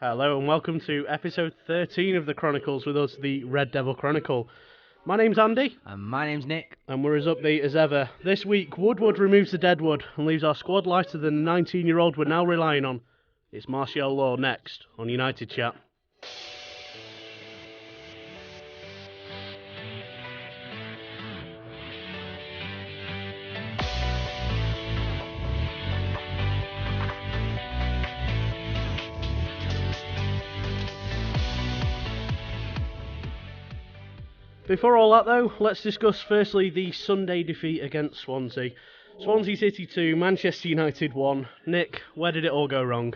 Hello and welcome to episode 13 of the Chronicles with us, the Red Devil Chronicle. My name's Andy. And my name's Nick. And we're as upbeat as ever. This week, Woodward removes the Deadwood and leaves our squad lighter than the 19-year-old we're now relying on. It's Martial Law next on United Chat. Before all that though, let's discuss firstly the Sunday defeat against Swansea. Swansea City 2, Manchester United 1. Nick, where did it all go wrong?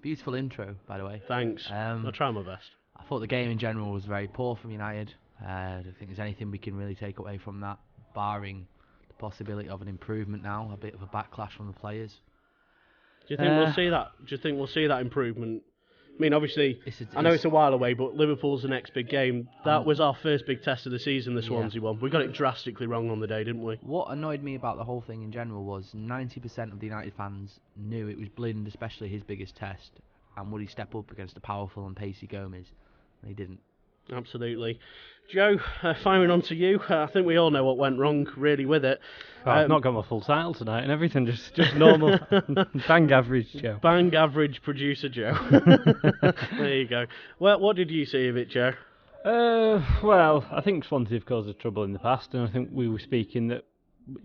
Beautiful intro, by the way. Thanks. I'll try my best. I thought the game in general was very poor from United. I don't think there's anything we can really take away from that, barring the possibility of an improvement now, a bit of a backlash from the players. Do you think we'll see that? Do you think we'll see that improvement? I mean, obviously, I know it's a while away, but Liverpool's the next big game. That was our first big test of the season, the Swansea one. We got it drastically wrong on the day, didn't we? What annoyed me about the whole thing in general was 90% of the United fans knew it was Blind, especially his biggest test, and would he step up against a powerful and pacey Gomez? And he didn't. Absolutely. Joe, firing on to you. I think we all know what went wrong, really, with it. I've not got my full title tonight and everything, just normal. Bang average Joe. Bang average producer Joe. There you go. Well, what did you see of it, Joe? Well, I think Swansea have caused us trouble in the past, and I think we were speaking that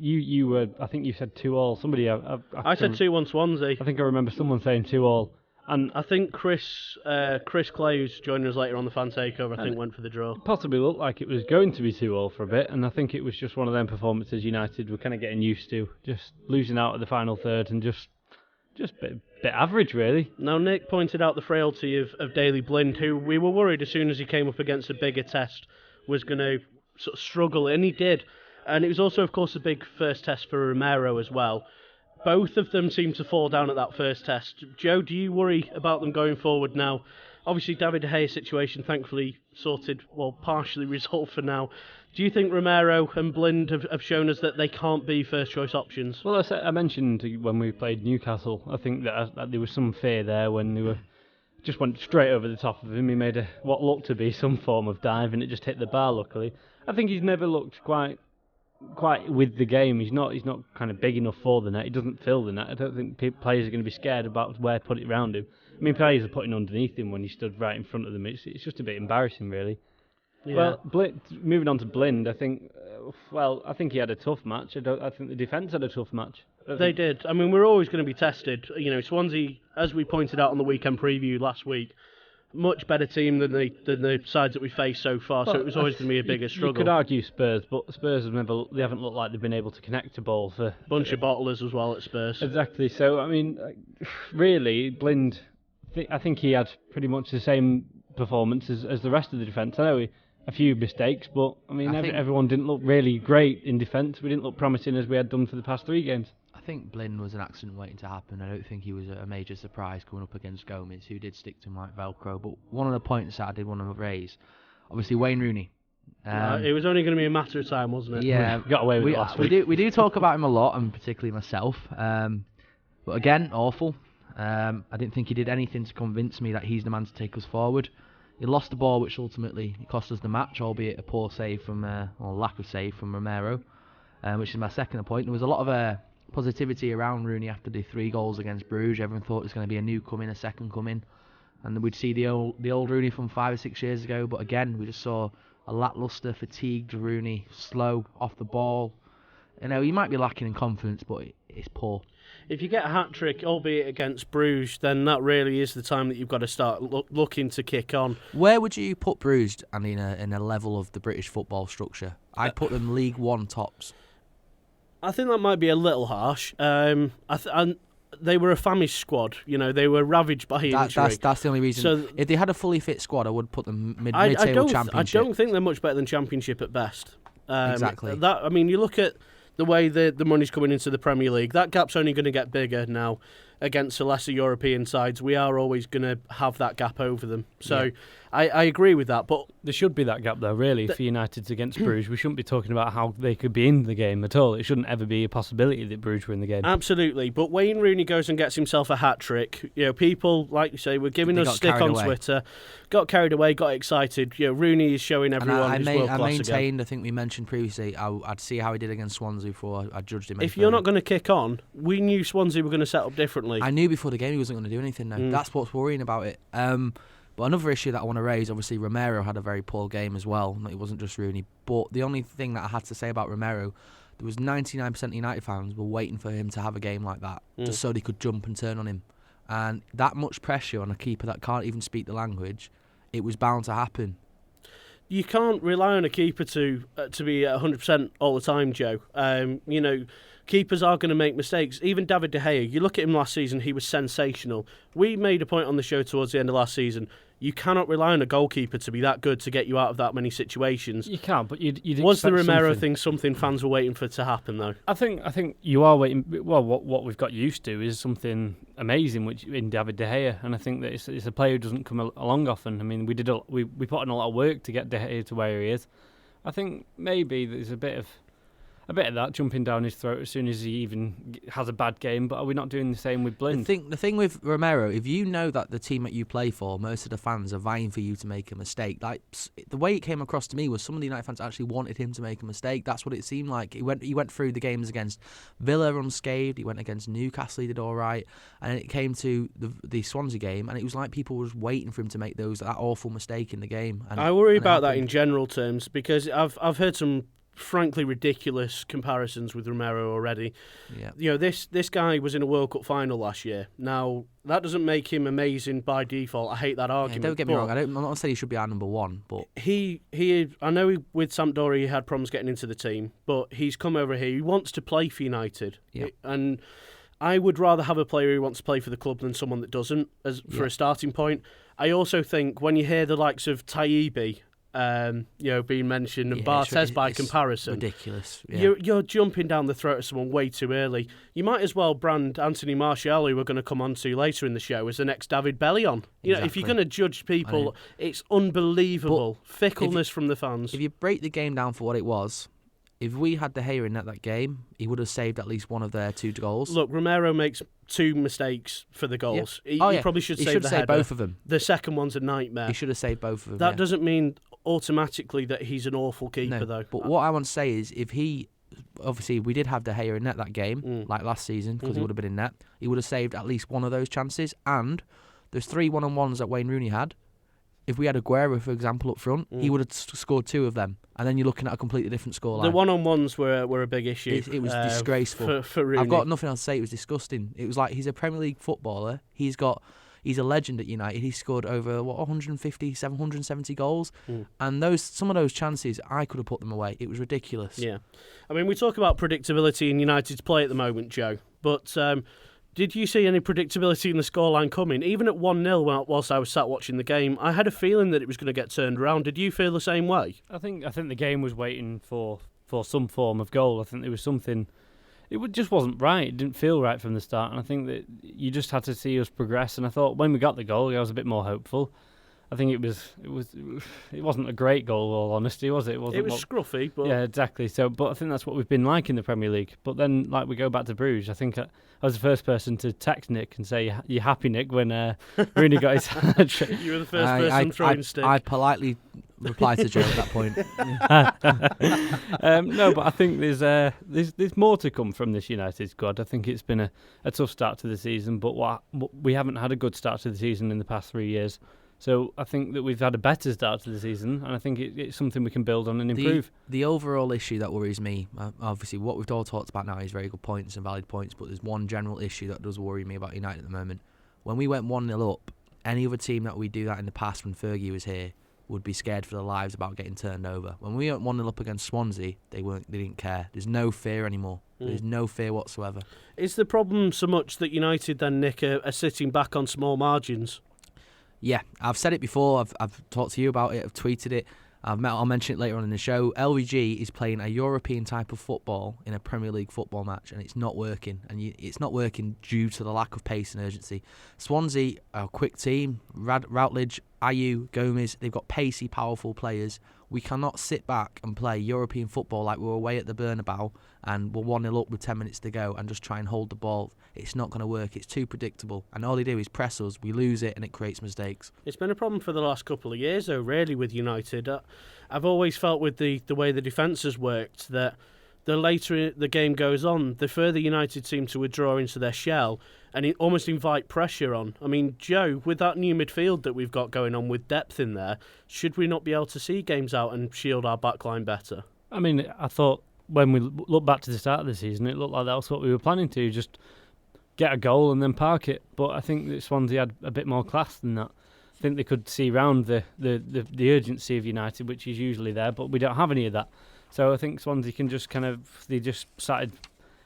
you were, I think you said 2-2. Somebody, I said 2-1 Swansea. I think I remember someone saying 2-2. And I think Chris Clay, who's joining us later on the fan takeover, I think went for the draw. Possibly looked like it was going to be 2-2 for a bit, and I think it was just one of them performances United were kind of getting used to, just losing out at the final third and just bit average, really. Now, Nick pointed out the frailty of Daley Blind, who we were worried as soon as he came up against a bigger test was going to sort of struggle, and he did. And it was also, of course, a big first test for Romero as well. Both of them seem to fall down at that first test. Joe, do you worry about them going forward now? Obviously, David De Gea's situation, thankfully sorted, well, partially resolved for now. Do you think Romero and Blind have shown us that they can't be first-choice options? Well, I mentioned when we played Newcastle, I think that there was some fear there when they were just went straight over the top of him. He made what looked to be some form of dive, and it just hit the bar, luckily. I think he's never looked quite with the game. He's not kind of big enough for the net. He doesn't fill the net. I don't think players are going to be scared about where to put it around him. I mean, players are putting underneath him when he stood right in front of them. It's just a bit embarrassing, really. Yeah. Well, moving on to Blind, I think he had a tough match. I think the defence had a tough match. They did. I mean, we're always going to be tested. You know, Swansea, as we pointed out on the weekend preview last week, much better team than the sides that we faced so far, so it was always going to be a bigger struggle. You could argue Spurs, but Spurs haven't looked like they've been able to connect a ball for... Bunch of bottlers as well at Spurs. Exactly, so, I mean, really, Blind, I think he had pretty much the same performance as the rest of the defence. I know a few mistakes, but, I mean, everyone didn't look really great in defence. We didn't look promising as we had done for the past 3 games. I think Blind was an accident waiting to happen. I don't think he was a major surprise coming up against Gomez, who did stick to him like Velcro. But one of the points that I did want to raise, obviously Wayne Rooney. It was only going to be a matter of time, wasn't it? Yeah, got away with it last week. We do talk about him a lot, and particularly myself. But again, awful. I didn't think he did anything to convince me that he's the man to take us forward. He lost the ball, which ultimately cost us the match, albeit a poor save or lack of save from Romero, which is my second point. There was a lot of positivity around Rooney after the 3 goals against Bruges. Everyone thought it was going to be a new coming, a second coming, and we'd see the old Rooney from 5 or 6 years ago. But again, we just saw a lacklustre, fatigued Rooney, slow off the ball. You know, he might be lacking in confidence, but it's poor. If you get a hat-trick, albeit against Bruges, then that really is the time that you've got to start looking to kick on. Where would you put Bruges, and in a level of the British football structure? I'd put them League One tops. I think that might be a little harsh. And they were a famished squad. You know, they were ravaged by injury. That's the only reason. So, if they had a fully fit squad, I would put them mid-table Championship. I don't think they're much better than Championship at best. Exactly. I mean, you look at the way the money's coming into the Premier League. That gap's only going to get bigger now. against the lesser European sides, we are always going to have that gap over them. So I agree with that. But there should be that gap, though, really, for United's against Bruges. We shouldn't be talking about how they could be in the game at all. It shouldn't ever be a possibility that Bruges were in the game. Absolutely. But Wayne Rooney goes and gets himself a hat-trick. People, like you say, were giving us stick on Twitter, got carried away, got excited. Rooney is showing everyone he's world-class I maintained, again. I think we mentioned previously, I'd see how he did against Swansea before I judged him. If you're not going to kick on, we knew Swansea were going to set up differently. I knew before the game he wasn't going to do anything, though. That's what's worrying about it. But another issue that I want to raise, obviously Romero had a very poor game as well. It wasn't just Rooney. But the only thing that I had to say about Romero, there was 99% of United fans were waiting for him to have a game like that, just so they could jump and turn on him. And that much pressure on a keeper that can't even speak the language, it was bound to happen. You can't rely on a keeper to be 100% all the time, Joe. Keepers are going to make mistakes. Even David De Gea, you look at him last season, he was sensational. We made a point on the show towards the end of last season. You cannot rely on a goalkeeper to be that good to get you out of that many situations. You can't, but you'd was the Romero something. thing something fans were waiting for to happen, though? I think you are waiting. Well, what we've got used to is something amazing, which in David De Gea, and I think that it's a player who doesn't come along often. I mean, we put in a lot of work to get De Gea to where he is. I think maybe there's a bit of that jumping down his throat as soon as he even has a bad game, but are we not doing the same with Blind? The thing with Romero, if you know that the team that you play for, most of the fans are vying for you to make a mistake, like the way it came across to me was some of the United fans actually wanted him to make a mistake. That's what it seemed like. He went through the games against Villa unscathed, he went against Newcastle, he did all right, and then it came to the Swansea game, and it was like people were just waiting for him to make that awful mistake in the game. I worry about that in general terms, because I've heard some frankly ridiculous comparisons with Romero already. Yeah. This guy was in a World Cup final last year. Now, that doesn't make him amazing by default. I hate that argument. Don't get me wrong. I'm not saying he should be our number one, but he I know with Sampdoria he had problems getting into the team, but he's come over here. He wants to play for United. Yeah. And I would rather have a player who wants to play for the club than someone that doesn't, for a starting point. I also think when you hear the likes of Tayebi being mentioned, and Barthez by comparison, ridiculous. Yeah. You're jumping down the throat of someone way too early. You might as well brand Anthony Martial, who we're going to come on to later in the show, as the next David Bellion. Exactly. If you're going to judge people, it's unbelievable fickleness from the fans. If you break the game down for what it was, if we had De Gea in that game, he would have saved at least one of their 2 goals. Look, Romero makes 2 mistakes for the goals. Yeah. He probably should save the header. Both of them. The second one's a nightmare. He should have saved both of them. That doesn't mean automatically that he's an awful keeper, though. But what I want to say is, if he, obviously we did have De Gea in net that game, like last season, because he would have been in net, he would have saved at least one of those chances. And there's 3 one-on-ones that Wayne Rooney had. If we had Aguero, for example, up front, he would have scored 2 of them. And then you're looking at a completely different scoreline. The one-on-ones were a big issue. It was disgraceful. For Rooney. I've got nothing else to say. It was disgusting. It was like, he's a Premier League footballer. He's a legend at United. He scored over 170 goals, and some of those chances I could have put them away. It was ridiculous. Yeah, I mean, we talk about predictability in United's play at the moment, Joe. But did you see any predictability in the scoreline coming? Even at 1-0, whilst I was sat watching the game, I had a feeling that it was going to get turned around. Did you feel the same way? I think the game was waiting for some form of goal. I think there was something. It just wasn't right. It didn't feel right from the start, and I think that you just had to see us progress. And I thought when we got the goal, I was a bit more hopeful. I think it wasn't a great goal, in all honesty, was it? It was scruffy, but yeah, exactly. So, but I think that's what we've been like in the Premier League. But then, like, we go back to Bruges. I think I was the first person to text Nick and say, "You happy, Nick?" When Rooney got his hat trick. You were the first person throwing stick. I politely replied to Joe at that point. No, but I think there's more to come from this United squad. I think it's been a tough start to the season, but we haven't had a good start to the season in the past 3 years. So I think that we've had a better start to the season, and I think it's something we can build on and improve. The overall issue that worries me, obviously what we've all talked about now is very good points and valid points, but there's one general issue that does worry me about United at the moment. When we went 1-0 up, any other team that we do that in the past when Fergie was here would be scared for their lives about getting turned over. When we went 1-0 up against Swansea, they didn't care. There's no fear anymore. There's no fear whatsoever. Is the problem so much that United then, Nick, are sitting back on small margins? Yeah, I've said it before. I've talked to you about it. I've tweeted it. I'll mention it later on in the show. LVG is playing a European type of football in a Premier League football match, and it's not working. And it's not working due to the lack of pace and urgency. Swansea are a quick team. Routledge, Ayew, Gomez, they've got pacey, powerful players. We cannot sit back and play European football like we were away at the Bernabeu and we're 1-0 up with 10 minutes to go and just try and hold the ball. It's not going to work. It's too predictable. And all they do is press us, we lose it, and it creates mistakes. It's been a problem for the last couple of years, though, really, with United. I've always felt with the way the defence has worked that the later the game goes on, the further United seem to withdraw into their shell and almost invite pressure on. I mean, Joe, with that new midfield that we've got going on with depth in there, should we not be able to see games out and shield our backline better? I mean, I thought when we look back to the start of the season, it looked like that was what we were planning to, just get a goal and then park it. But I think that Swansea had a bit more class than that. I think they could see round the urgency of United, which is usually there, but we don't have any of that. So I think Swansea can just they just started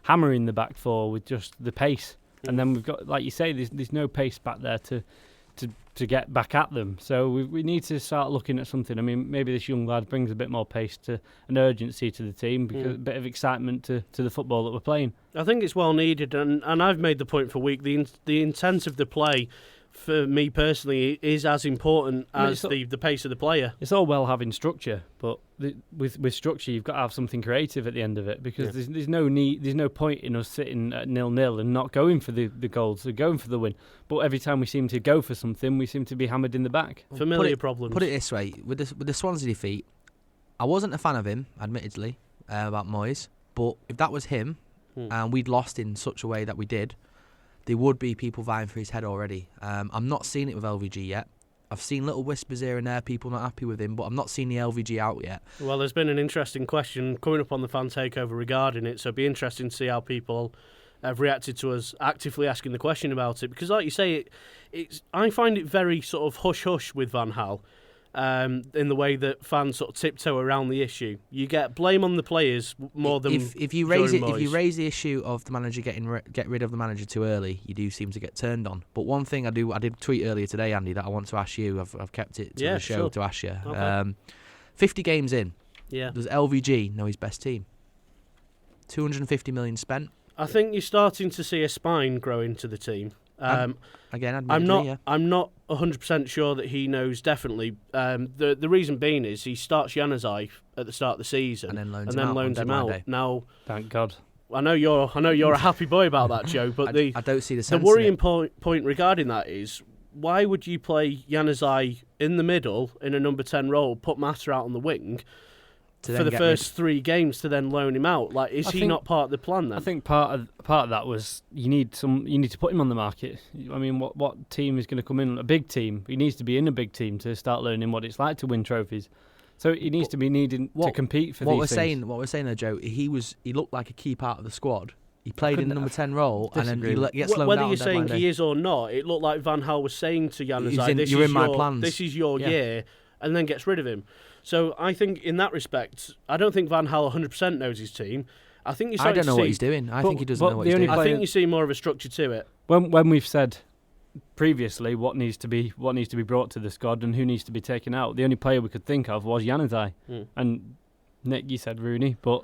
hammering the back four with just the pace. And then we've got, like you say, there's no pace back there to get back at them. So we need to start looking at something. I mean, maybe this young lad brings a bit more pace to an urgency to the team, because a bit of excitement to the football that we're playing. I think it's well needed, and I've made the point for week. The intent of the play, for me personally, is as important as the pace of the player. It's all well having structure, but with structure you've got to have something creative at the end of it, because there's no point in us sitting at 0-0 and not going for the goals, or going for the win. But every time we seem to go for something, we seem to be hammered in the back. Familiar problems. Put it this way, with the Swansea defeat, I wasn't a fan of him, admittedly, about Moyes, but if that was him, and we'd lost in such a way that we did, there would be people vying for his head already. I'm not seeing it with LVG yet. I've seen little whispers here and there, people not happy with him, but I'm not seeing the LVG out yet. Well, there's been an interesting question coming up on the fan takeover regarding it, so it'll be interesting to see how people have reacted to us actively asking the question about it. Because like you say, I find it very sort of hush-hush with Van Gaal. In the way that fans sort of tiptoe around the issue, you get blame on the players more than if you raise it. If you raise the issue of the manager get rid of the manager too early, you do seem to get turned on. But one thing I did tweet earlier today, Andy, that I want to ask you. I've kept it to the show to ask you. Okay. 50 games in. Yeah. Does LVG know his best team? 250 million spent. I think you're starting to see a spine grow into the team. Again, I'm not 100% sure that he knows definitely. The reason being is he starts Januzaj at the start of the season and then loans him out. Now, thank God. I know you're a happy boy about that, Joe. But I don't see the sense. The worrying point regarding that is, why would you play Januzaj in the middle in a number 10 role, put Mata out on the wing for the first 3 games to then loan him out? Like, is he not part of the plan then? I think part of that was you need to put him on the market. I mean, what team is going to come in? A big team. He needs to be in a big team to start learning what it's like to win trophies. So he needs to be needing to compete for these things. What we're saying there, Joe, he looked like a key part of the squad. He played in the number 10 role, and then he gets slowed down. Whether you're saying he is or not, it looked like Van Gaal was saying to Januzaj, "You're in my plans. This is your year," and then gets rid of him. So I think in that respect, I don't think Van Gaal 100% knows his team. I think I don't know what he's doing. I think he doesn't know what he's doing. I think you see more of a structure to it. When we've said previously what needs to be brought to the squad and who needs to be taken out, the only player we could think of was Januzaj. And Nick, you said Rooney, but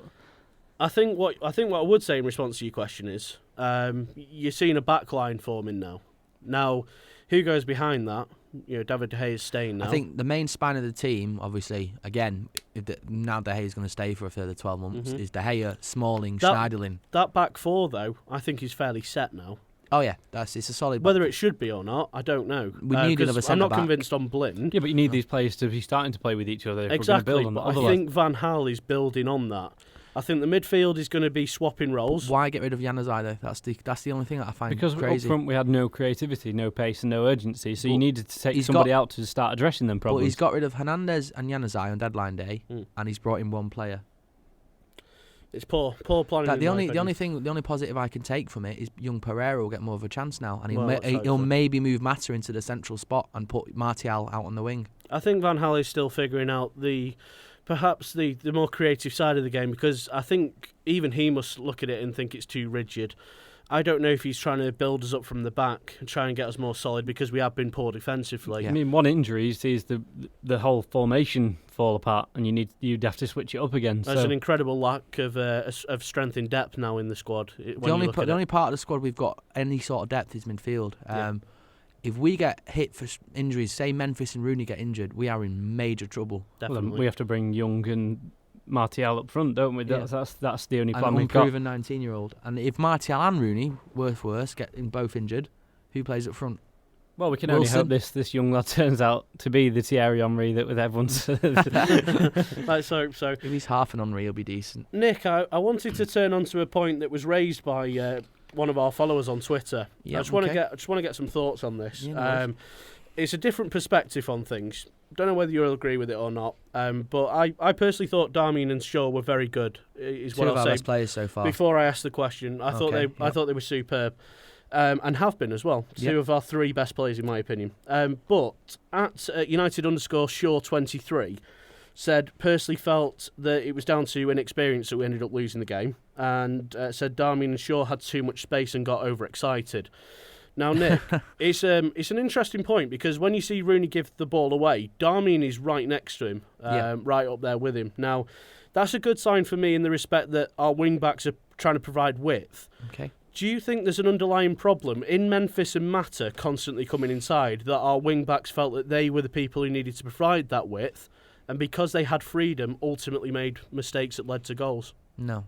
I think what I would say in response to your question is, you're seeing a backline forming now. Now, who goes behind that? David De Gea is staying now. I think the main spine of the team, obviously, again, now De Gea is going to stay for a further 12 months, is De Gea, Smalling, Schneiderlin. That back four, though, I think is fairly set now. Oh yeah, it's a solid. Whether it should be or not, I don't know. We need another centre-back. I'm not convinced on Blind. Yeah, but you need these players to be starting to play with each other. Exactly. If we're going to build on that. I think Van Gaal is building on that. I think the midfield is going to be swapping roles. Why get rid of Januzaj though? That's the only thing that I find crazy. Because up front we had no creativity, no pace, and no urgency. So you needed to take somebody out to start addressing them problems. But he's got rid of Hernandez and Januzaj on deadline day, and he's brought in one player. It's poor planning. The only positive I can take from it is young Pereira will get more of a chance now, and he'll maybe move Mata into the central spot and put Martial out on the wing. I think Van Gaal is still figuring out perhaps the more creative side of the game, because I think even he must look at it and think it's too rigid. I don't know if he's trying to build us up from the back and try and get us more solid because we have been poor defensively. I mean, one injury sees the whole formation fall apart, and you'd have to switch it up again. There's an incredible lack of strength in depth now in the squad. The only part of the squad we've got any sort of depth is midfield. If we get hit for injuries, say Memphis and Rooney get injured, we are in major trouble. Definitely. Well, we have to bring Young and Martial up front, don't we? That's the only plan we've got. An unproven 19-year-old. And if Martial and Rooney, worse, get both injured, who plays up front? Well, we can only hope this young lad turns out to be the Thierry Henry that with everyone's. Let's hope so. If he's half an Henry, he'll be decent. Nick, I wanted to turn on to a point that was raised by one of our followers on Twitter. I just want to get some thoughts on this. Yeah, it's a different perspective on things. Don't know whether you'll agree with it or not. But I personally thought Darmian and Shaw were very good. Is Two what of I'll our say. best players so far. Before I asked the question, I thought they were superb. And have been as well. Two of our three best players in my opinion. But at United_Shaw23 said personally felt that it was down to inexperience that we ended up losing the game, and said Darmian and Shaw had too much space and got overexcited. Now, Nick, it's an interesting point because when you see Rooney give the ball away, Darmian is right next to him, right up there with him. Now, that's a good sign for me in the respect that our wing-backs are trying to provide width. Okay. Do you think there's an underlying problem in Memphis and Mata constantly coming inside that our wing-backs felt that they were the people who needed to provide that width, and because they had freedom, ultimately made mistakes that led to goals? No.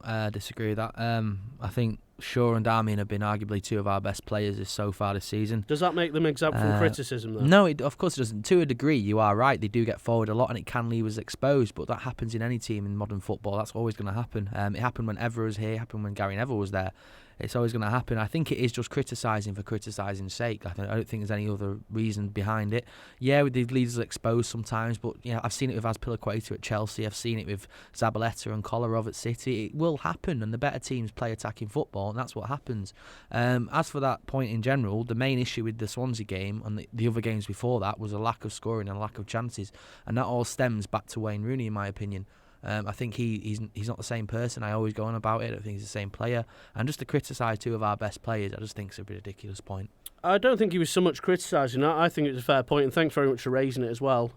I disagree with that. I think Shaw and Darmian have been arguably two of our best players so far this season. Does that make them exempt from criticism, though? No, of course it doesn't. To a degree, you are right. They do get forward a lot and it can leave us exposed, but that happens in any team in modern football. That's always going to happen. It happened when Evra was here, it happened when Gary Neville was there. It's always going to happen. I think it is just criticising for criticising's sake. I don't think there's any other reason behind it. Yeah, they leave us exposed sometimes, but I've seen it with Azpilicueta at Chelsea. I've seen it with Zabaleta and Kolarov at City. It will happen, and the better teams play attacking football, and that's what happens. As for that point in general, the main issue with the Swansea game and the other games before that was a lack of scoring and a lack of chances, and that all stems back to Wayne Rooney, in my opinion. I think he's not the same person. I always go on about it. I don't think he's the same player. And just to criticise two of our best players, I just think it's a ridiculous point. I don't think he was so much criticising that. I think it's a fair point, and thanks very much for raising it as well.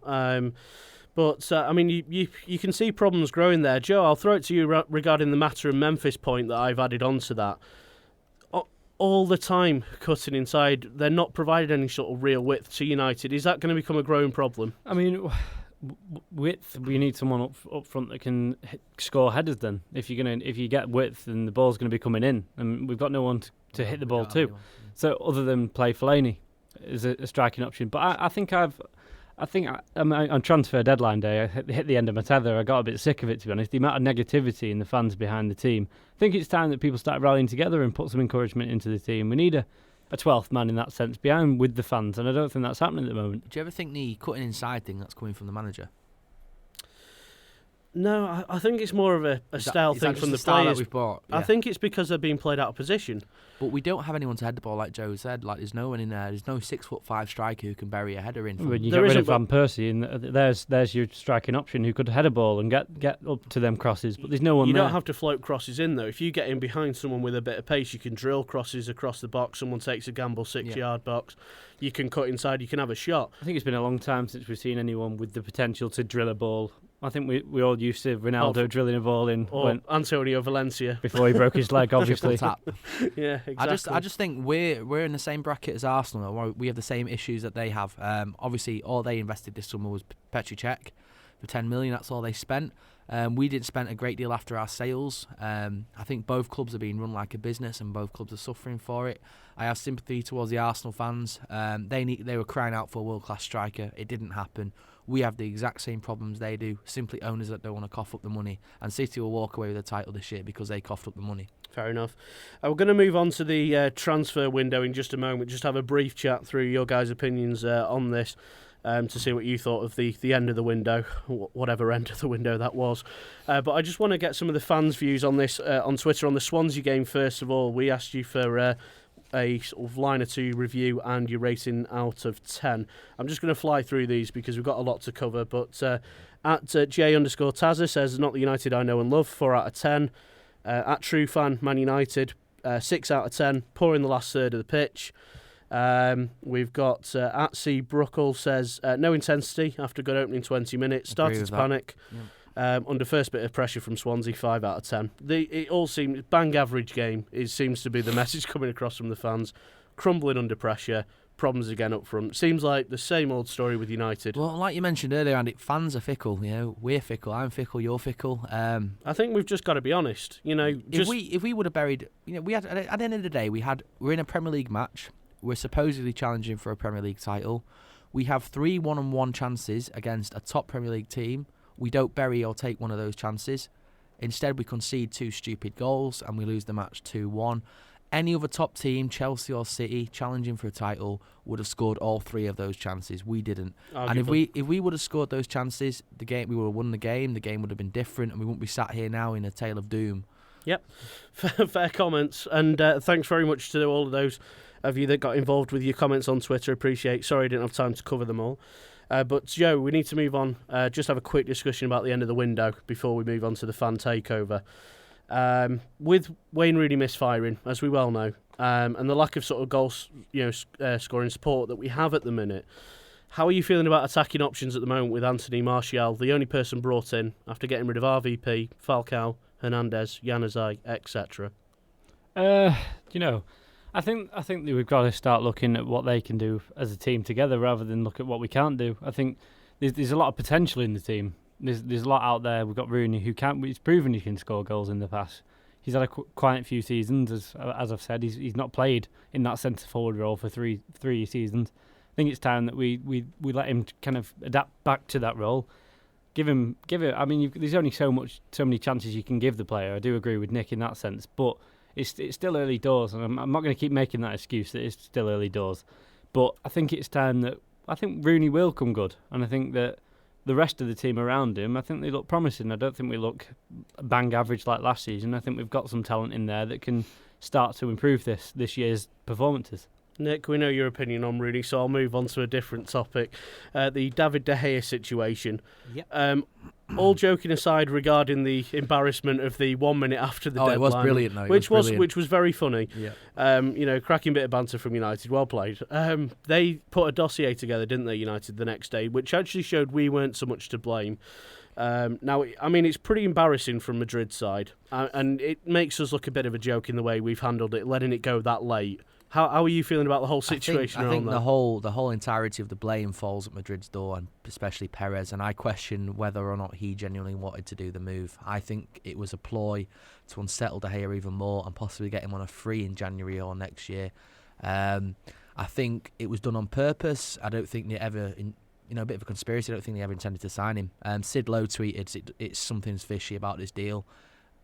But I mean, you can see problems growing there. Joe, I'll throw it to you regarding the Mata and Memphis point that I've added on to that. All the time cutting inside, they're not providing any sort of real width to United. Is that going to become a growing problem? I mean, width, we need someone up front that can score headers. Then, if you get width, then the ball's going to be coming in, and we've got no one to hit the ball to. So, other than play Fellaini is a striking option. But I think on transfer deadline day, I hit the end of my tether. I got a bit sick of it, to be honest. The amount of negativity in the fans behind the team. I think it's time that people start rallying together and put some encouragement into the team. We need a 12th man in that sense behind with the fans, and I don't think that's happening at the moment. Do you ever think the cutting inside thing that's coming from the manager? No, I think it's more of a style thing from the style players. that we've bought? Yeah. I think it's because they're being played out of position. But we don't have anyone to head the ball, like Joe said. Like, there's no one in there. There's no 6'5" striker who can bury a header in. When you get rid of Van Persie, and there's your striking option who could head a ball and get up to them crosses. But there's no one. You there. don't have to float crosses in though. If you get in behind someone with a bit of pace, you can drill crosses across the box. Someone takes a gamble 6-yard box. You can cut inside. You can have a shot. I think it's been a long time since we've seen anyone with the potential to drill a ball. I think we all used to Ronaldo drilling a ball in. Or Antonio Valencia. Before he broke his leg, obviously. Tap. Yeah, exactly. I just think we're in the same bracket as Arsenal. We have the same issues that they have. Obviously, all they invested this summer was Petr Cech for 10 million. That's all they spent. We didn't spend a great deal after our sales. I think both clubs are being run like a business and both clubs are suffering for it. I have sympathy towards the Arsenal fans. They were crying out for a world-class striker. It didn't happen. We have the exact same problems they do, simply owners that don't want to cough up the money. And City will walk away with the title this year because they coughed up the money. Fair enough. We're going to move on to the transfer window in just a moment. Just have a brief chat through your guys' opinions on this. To see what you thought of the end of the window, whatever end of the window that was. But I just want to get some of the fans' views on this on Twitter on the Swansea game. First of all, we asked you for a sort of line or two review and your rating out of 10. I'm just going to fly through these because we've got a lot to cover. But at J_Tazza says, not the United I know and love, 4 out of 10. At True Fan, Man United, 6 out of 10, poor in the last third of the pitch. We've got Atsy Bruckle says no intensity after good opening 20 minutes, started to panic. Under first bit of pressure from Swansea, 5 out of 10. It all seems bang average game. It seems to be the message coming across from the fans. Crumbling under pressure, problems again up front. Seems like the same old story with United. Well, like you mentioned earlier, Andy, fans are fickle. We're fickle. I'm fickle. You're fickle. I think we've just got to be honest. If we would have buried, we had at the end of the day, we're in a Premier League match. We're supposedly challenging for a Premier League title. We have 3 1-on-1 chances against a top Premier League team. We don't bury or take one of those chances. Instead, we concede 2 stupid goals and we lose the match 2-1. Any other top team, Chelsea or City, challenging for a title, would have scored all 3 of those chances. We didn't. And if we would have scored those chances, we would have won the game. The game would have been different, and we wouldn't be sat here now in a tale of doom. Yep, fair comments, and thanks very much to all of those of you that got involved with your comments on Twitter. Appreciate. Sorry I didn't have time to cover them all. But Joe, we need to move on. Just have a quick discussion about the end of the window before we move on to the fan takeover. With Wayne Rooney misfiring, as we well know, and the lack of sort of goal, scoring support that we have at the minute, how are you feeling about attacking options at the moment with Anthony Martial, the only person brought in after getting rid of RVP, Falcao, Hernandez, Januzaj, etc.? I think that we've got to start looking at what they can do as a team together rather than look at what we can't do. I think there's a lot of potential in the team. There's a lot out there. We've got Rooney who he's proven he can score goals in the past. He's had a quiet few seasons, as I've said. He's not played in that centre forward role for three seasons. I think it's time that we let him kind of adapt back to that role. Give it. I mean, there's only so many chances you can give the player. I do agree with Nick in that sense, but it's still early doors, and I'm not going to keep making that excuse that it's still early doors. But I think it's time that Rooney will come good, and I think that the rest of the team around him, I think they look promising. I don't think we look bang average like last season. I think we've got some talent in there that can start to improve this year's performances. Nick, we know your opinion on Rooney, so I'll move on to a different topic. The David De Gea situation. Yep. All joking aside regarding the embarrassment of the 1 minute after the deadline. It was brilliant, though. Which was very funny. Yeah. Cracking bit of banter from United. Well played. They put a dossier together, didn't they, United, the next day, which actually showed we weren't so much to blame. Now, I mean, it's pretty embarrassing from Madrid's side, and it makes us look a bit of a joke in the way we've handled it, letting it go that late. How are you feeling about the whole situation? I think that? the whole entirety of the blame falls at Madrid's door, and especially Perez. And I question whether or not he genuinely wanted to do the move. I think it was a ploy to unsettle De Gea even more and possibly get him on a free in January or next year. I think it was done on purpose. I don't think they ever, a bit of a conspiracy. I don't think they ever intended to sign him. Sid Lowe tweeted, "It's something's fishy about this deal,"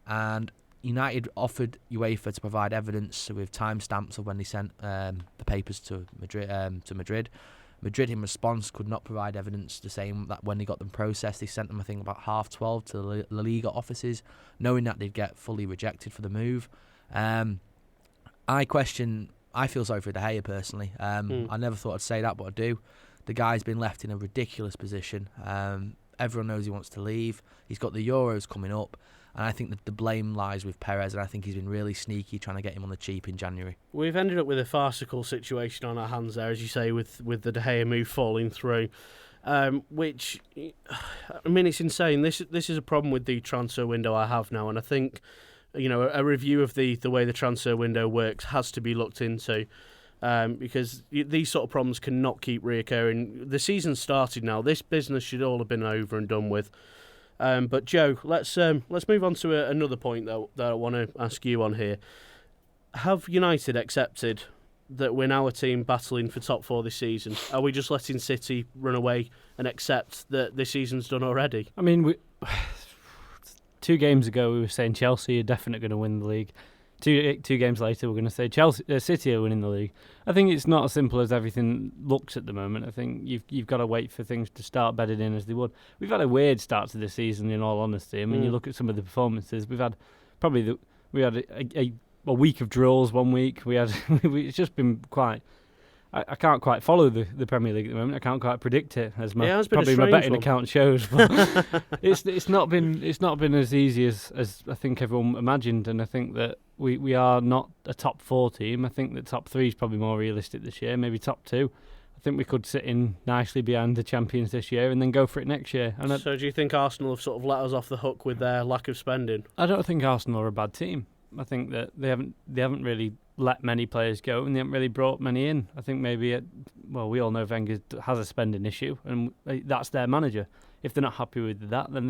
and United offered UEFA to provide evidence with timestamps of when they sent the papers to Madrid. Madrid, in response, could not provide evidence to saying that when they got them processed, they sent them, I think, about 12:30 to the La Liga offices, knowing that they'd get fully rejected for the move. I feel sorry for De Gea personally. I never thought I'd say that, but I do. The guy's been left in a ridiculous position. Everyone knows he wants to leave. He's got the Euros coming up. And I think that the blame lies with Perez, and I think he's been really sneaky trying to get him on the cheap in January. We've ended up with a farcical situation on our hands there, as you say, with the De Gea move falling through, which, I mean, it's insane. This is a problem with the transfer window I have now, and I think, a review of the way the transfer window works has to be looked into, because these sort of problems cannot keep reoccurring. The season started now. This business should all have been over and done with. But Joe, let's move on to another point though that I want to ask you on here. Have United accepted that we're now a team battling for top 4 this season? Are we just letting City run away and accept that this season's done already? I mean, 2 games ago we were saying Chelsea are definitely going to win the league. Two games later, we're going to say City are winning the league. I think it's not as simple as everything looks at the moment. I think you've got to wait for things to start bedded in as they would. We've had a weird start to the season, in all honesty. I mean, you look at some of the performances. We've had a week of draws one week. It's just been quite. I can't quite follow the Premier League at the moment. I can't quite predict it, as It has been a probably my strange betting one. account shows. But it's not been as easy as I think everyone imagined, and I think that we are not a top 4 team. I think that top 3 is probably more realistic this year, maybe top 2. I think we could sit in nicely behind the champions this year and then go for it next year. And So do you think Arsenal have sort of let us off the hook with their lack of spending? I don't think Arsenal are a bad team. I think that they haven't really let many players go, and they haven't really brought many in. I think maybe we all know Wenger has a spending issue, and that's their manager. If they're not happy with that, then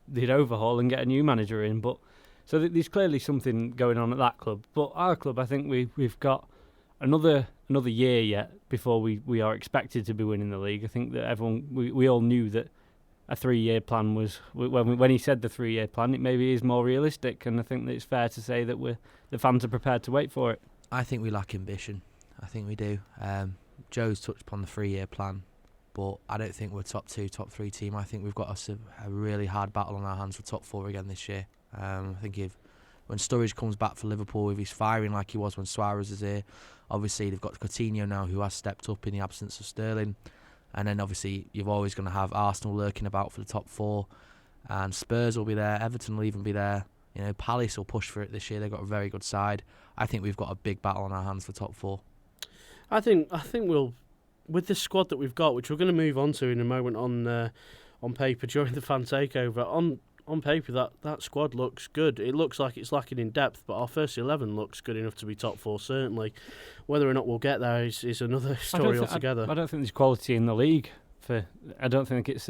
they'd overhaul and get a new manager in. But so there's clearly something going on at that club. But our club, I think we've got another year yet before we are expected to be winning the league. I think that we all knew that a 3-year plan was, when he said the 3-year plan, it maybe is more realistic, and I think that it's fair to say that the fans are prepared to wait for it. I think we lack ambition. I think we do. Joe's touched upon the 3-year plan, but I don't think we're top 2, top 3 team. I think we've got a really hard battle on our hands for top 4 again this year. I think when Sturridge comes back for Liverpool, if he's firing like he was when Suarez is here, obviously they've got Coutinho now, who has stepped up in the absence of Sterling. And then obviously you're always going to have Arsenal lurking about for the top 4, and Spurs will be there, Everton will even be there. You know, Palace will push for it this year. They've got a very good side. I think we've got a big battle on our hands for top 4. I think we'll, with the squad that we've got, which we're going to move on to in a moment on paper during the fan takeover. On paper, that squad looks good. It looks like it's lacking in depth, but our first 11 looks good enough to be top 4, certainly. Whether or not we'll get there is another story altogether. I don't think there's quality in the league. I don't think it's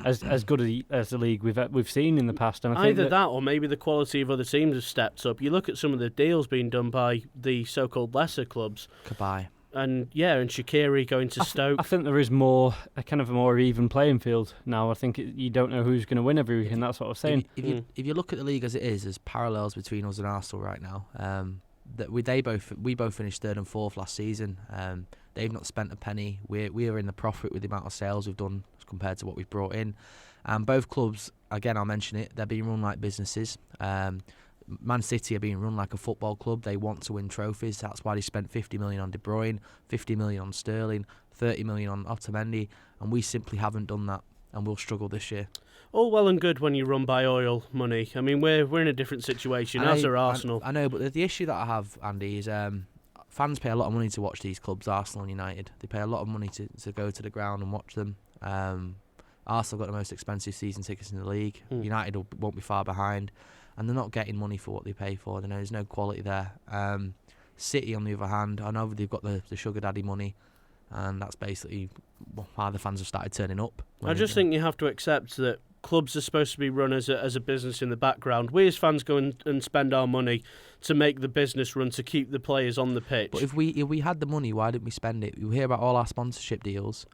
as good as the league we've seen in the past. And I think Either that or maybe the quality of other teams has stepped up. You look at some of the deals being done by the so-called lesser clubs. Kabay. And Shaqiri going to Stoke. I think there is a kind of a more even playing field now. I think you don't know who's going to win every week, and that's what I was saying. If you look at the league as it is, there's parallels between us and Arsenal right now. We both finished 3rd and 4th last season. They've not spent a penny. We are in the profit with the amount of sales we've done compared to what we've brought in. And both clubs, again, I'll mention it, they're being run like businesses. Man City are being run like a football club. They want to win trophies. That's why they spent 50 million on De Bruyne, 50 million on Sterling, 30 million on Otamendi, and we simply haven't done that, and we'll struggle this year. All well and good when you run by oil money. I mean, we're in a different situation, as are Arsenal. I know, but the issue that I have, Andy, is fans pay a lot of money to watch these clubs, Arsenal and United. They pay a lot of money to go to the ground and watch them. Arsenal got the most expensive season tickets in the league. United won't be far behind. And they're not getting money for what they pay for. There's no quality there. City, on the other hand, I know they've got the sugar daddy money, and that's basically why the fans have started turning up. I just think you have to accept that clubs are supposed to be run as a business in the background. We as fans go and spend our money to make the business run, to keep the players on the pitch. But if we had the money, why didn't we spend it? You hear about all our sponsorship deals.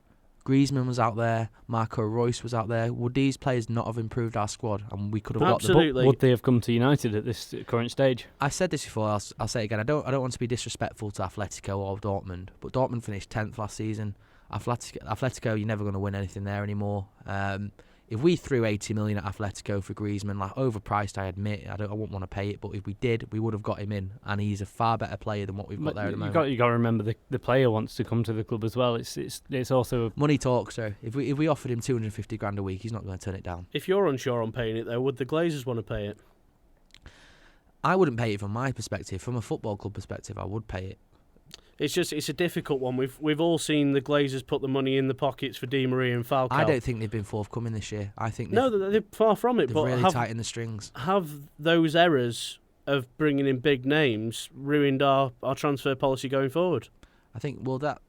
Griezmann was out there, Marco Reus was out there. Would these players not have improved our squad, and we could have got the Absolutely. Would they have come to United at this current stage? I've said this before. I'll say it again. I don't want to be disrespectful to Atletico or Dortmund, but Dortmund finished 10th last season. Atletico, you're never going to win anything there anymore. If we threw 80 million at Atletico for Griezmann, like overpriced, I admit, I wouldn't want to pay it, but if we did, we would have got him in, and he's a far better player than what we've got there at the moment. You got to remember the player wants to come to the club as well. It's also money talks, sir. If we offered him 250 grand a week, he's not going to turn it down. If you're unsure on paying it, though, would the Glazers want to pay it? I wouldn't pay it from my perspective. From a football club perspective, I would pay it. It's a difficult one. We've all seen the Glazers put the money in the pockets for Di Maria and Falcao. I don't think they've been forthcoming this year. I think they're far from it. They've but really tightened the strings. Have those errors of bringing in big names ruined our transfer policy going forward? I think that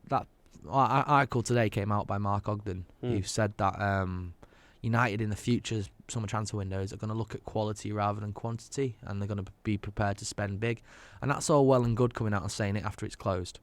article today came out by Mark Ogden, who said that United in the future summer transfer windows are going to look at quality rather than quantity, and they're going to be prepared to spend big. And that's all well and good coming out and saying it after it's closed.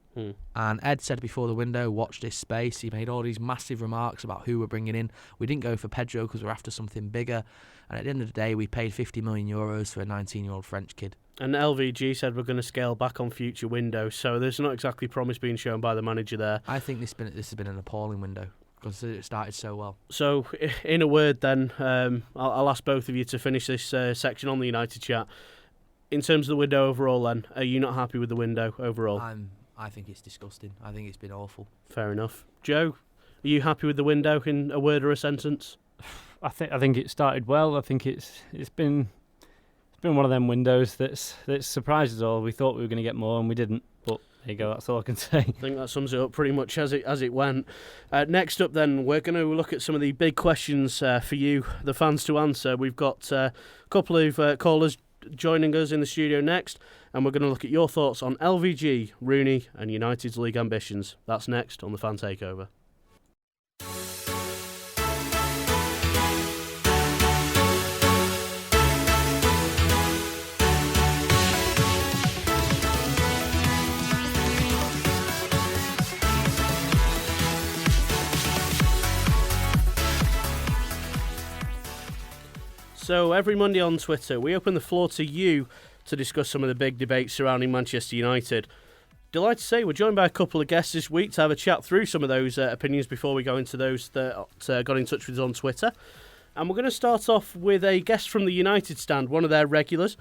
And Ed said before the window, watch this space. He made all these massive remarks about who we're bringing in. We didn't go for Pedro because we're after something bigger. And at the end of the day, we paid 50 million euros for a 19-year-old French kid. And LVG said we're going to scale back on future windows, so there's not exactly promise being shown by the manager there. I think this has been an appalling window, because it started so well. So, in a word then, I'll ask both of you to finish this section on the United chat. In terms of the window overall then, are you not happy with the window overall? I think it's disgusting. I think it's been awful. Fair enough. Joe, are you happy with the window in a word or a sentence? I think it started well. I think it's been one of them windows that's surprised us all. We thought we were going to get more and we didn't. But there you go. That's all I can say. I think that sums it up pretty much as it went. Next up, then, we're going to look at some of the big questions for you, the fans, to answer. We've got a couple of callers joining us in the studio next, and we're going to look at your thoughts on LVG, Rooney, and United's league ambitions. That's next on the Fan Takeover. So every Monday on Twitter, we open the floor to you to discuss some of the big debates surrounding Manchester United. Delighted to say we're joined by a couple of guests this week to have a chat through some of those opinions before we go into those that got in touch with us on Twitter. And we're going to start off with a guest from the United stand, one of their regulars.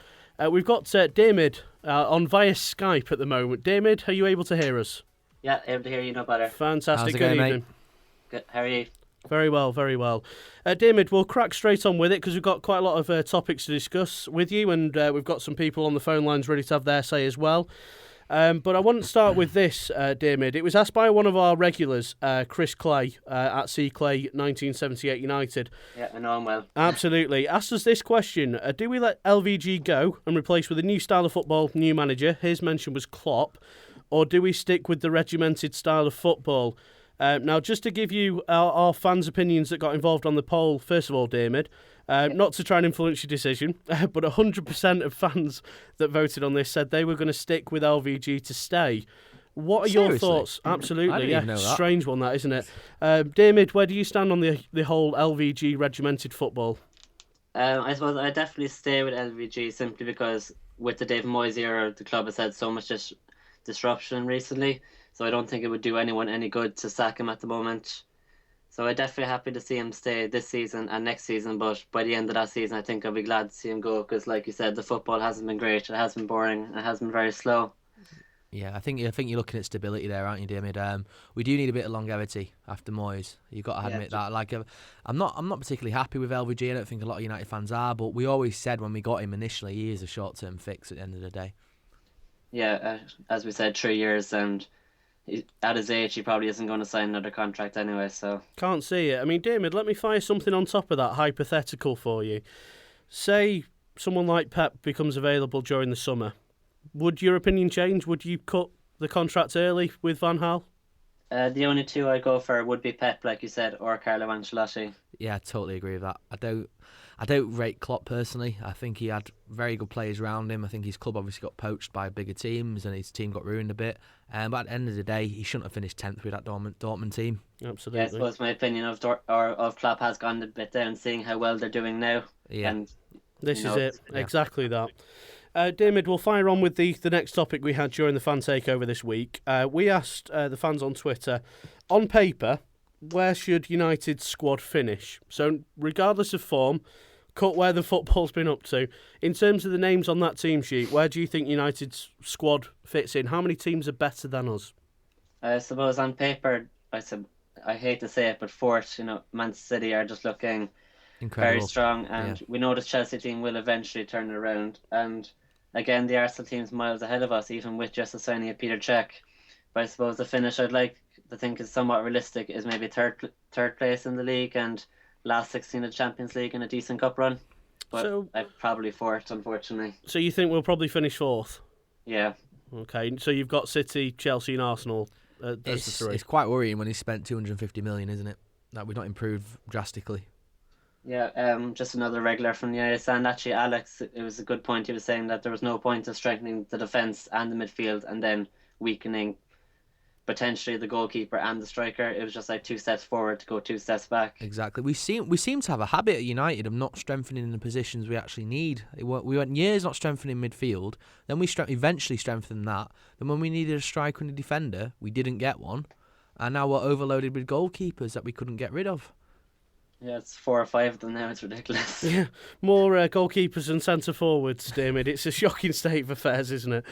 We've got David on via Skype at the moment. David, are you able to hear us? Yeah, able to hear you no better. Fantastic. How's it Good going, evening. mate? Good. How are you? Very well, very well. David, we'll crack straight on with it because we've got quite a lot of topics to discuss with you, and we've got some people on the phone lines ready to have their say as well. But I want to start with this, David. It was asked by one of our regulars, Chris Clay, at C Clay 1978 United. Yeah, I know him well. Absolutely. Asked us this question. Do we let LVG go and replace with a new style of football, new manager? His mention was Klopp. Or do we stick with the regimented style of football? Now, just to give you our fans' opinions that got involved on the poll, first of all, David, not to try and influence your decision, but 100% of fans that voted on this said they were going to stick with LVG to stay. What are your thoughts? Absolutely, I didn't even know that. Strange one, that, isn't it? David, where do you stand on the whole LVG regimented football? I suppose I definitely stay with LVG simply because with the Dave Moyes era, the club has had so much disruption recently. So I don't think it would do anyone any good to sack him at the moment. So I'm definitely happy to see him stay this season and next season. But by the end of that season, I think I'll be glad to see him go because, like you said, the football hasn't been great. It has been boring. It has been very slow. Yeah, I think you're looking at stability there, aren't you, David? We do need a bit of longevity after Moyes. You've got to admit that. Like, I'm not particularly happy with LVG. I don't think a lot of United fans are. But we always said when we got him initially, he is a short-term fix at the end of the day. Yeah, as we said, 3 years and. At his age, he probably isn't going to sign another contract anyway, so... Can't see it. I mean, David, let me fire something on top of that hypothetical for you. Say someone like Pep becomes available during the summer. Would your opinion change? Would you cut the contract early with Van Gaal? The only two I'd go for would be Pep, like you said, or Carlo Ancelotti. Yeah, I totally agree with that. I don't rate Klopp personally. I think he had very good players around him. I think his club obviously got poached by bigger teams and his team got ruined a bit. But at the end of the day, he shouldn't have finished 10th with that Dortmund team. Absolutely. Yeah, I suppose my opinion of Klopp has gone a bit down, seeing how well they're doing now. Yeah. And, this is it. Yeah. Exactly that. David, we'll fire on with the next topic we had during the fan takeover this week. We asked the fans on Twitter, on paper, where should United's squad finish? So, regardless of form, cut where the football's been up to. In terms of the names on that team sheet, where do you think United's squad fits in? How many teams are better than us? I suppose on paper, I hate to say it, but fourth, Man City are just looking Incredible. very strong, and we know the Chelsea team will eventually turn it around. And again, the Arsenal team's miles ahead of us, even with just the signing of Peter Cech. But I suppose the finish I'd like to think is somewhat realistic is maybe third place in the league and last 16 of the Champions League and a decent cup run. But I'm probably fourth, unfortunately. So you think we'll probably finish fourth? Yeah. Okay, so you've got City, Chelsea and Arsenal as the three. It's quite worrying when he's spent 250 million, isn't it? That we've not improved drastically. Yeah, just another regular from the United stand. Actually, Alex, it was a good point. He was saying that there was no point of strengthening the defence and the midfield and then weakening potentially the goalkeeper and the striker. It was just like 2 steps forward to go 2 steps back. Exactly. We seem to have a habit at United of not strengthening the positions we actually need. We went years not strengthening midfield, then we eventually strengthened that. Then when we needed a striker and a defender, we didn't get one, and now we're overloaded with goalkeepers that we couldn't get rid of. Yeah, it's 4 or 5 of them now. It's ridiculous. Yeah, more goalkeepers and centre forwards, David. It's a shocking state of affairs, isn't it?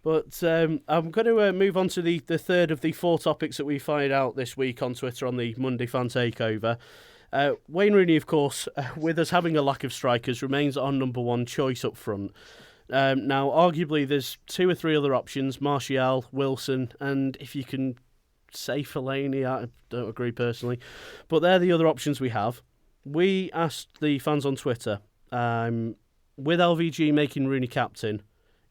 But I'm going to move on to the third of the 4 topics that we find out this week on Twitter on the Monday Fan Takeover. Wayne Rooney, of course, with us having a lack of strikers, remains our number one choice up front. Now, arguably, there's 2 or 3 other options, Martial, Wilson, and if you can say Fellaini, I don't agree personally. But they're the other options we have. We asked the fans on Twitter, with LVG making Rooney captain,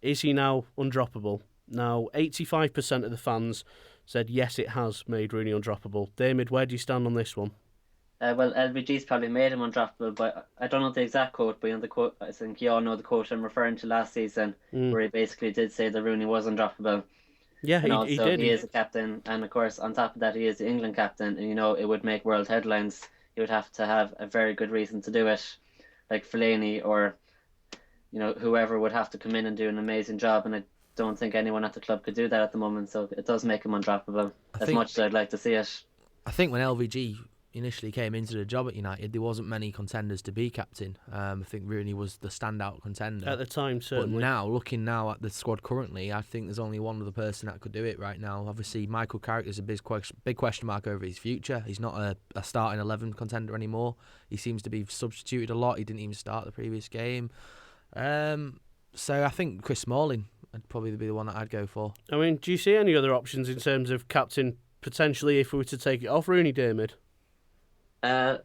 is he now undroppable? Now, 85% of the fans said yes, it has made Rooney undroppable. David, where do you stand on this one? Well, LVG's probably made him undroppable, but I don't know the exact quote, but the quote, I think you all know the quote I'm referring to last season, where he basically did say that Rooney was undroppable. Yeah, and he did. He is a captain, and of course, on top of that, he is the England captain, and it would make world headlines. He would have to have a very good reason to do it, like Fellaini or whoever would have to come in and do an amazing job, and I don't think anyone at the club could do that at the moment, so it does make him undroppable, as much as I'd like to see it. I think when LVG initially came into the job at United, there wasn't many contenders to be captain. I think Rooney was the standout contender. At the time, certainly. But now, looking now at the squad currently, I think there's only one other person that could do it right now. Obviously, Michael Carrick is a big question mark over his future. He's not a starting 11 contender anymore. He seems to be substituted a lot. He didn't even start the previous game. So I think Chris Smalling would probably be the one that I'd go for. I mean, do you see any other options in terms of captain, potentially, if we were to take it off Rooney, Dermot?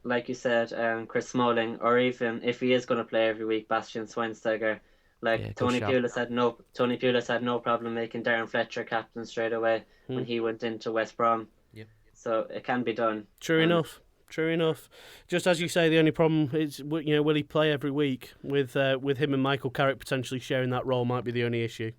Like you said, Chris Smalling, or even if he is going to play every week, Bastian Schweinsteiger. Tony Pulis had no problem making Darren Fletcher captain straight away when he went into West Brom. Yeah. So it can be done. True enough. Just as you say, the only problem is, will he play every week? With him and Michael Carrick potentially sharing that role might be the only issue.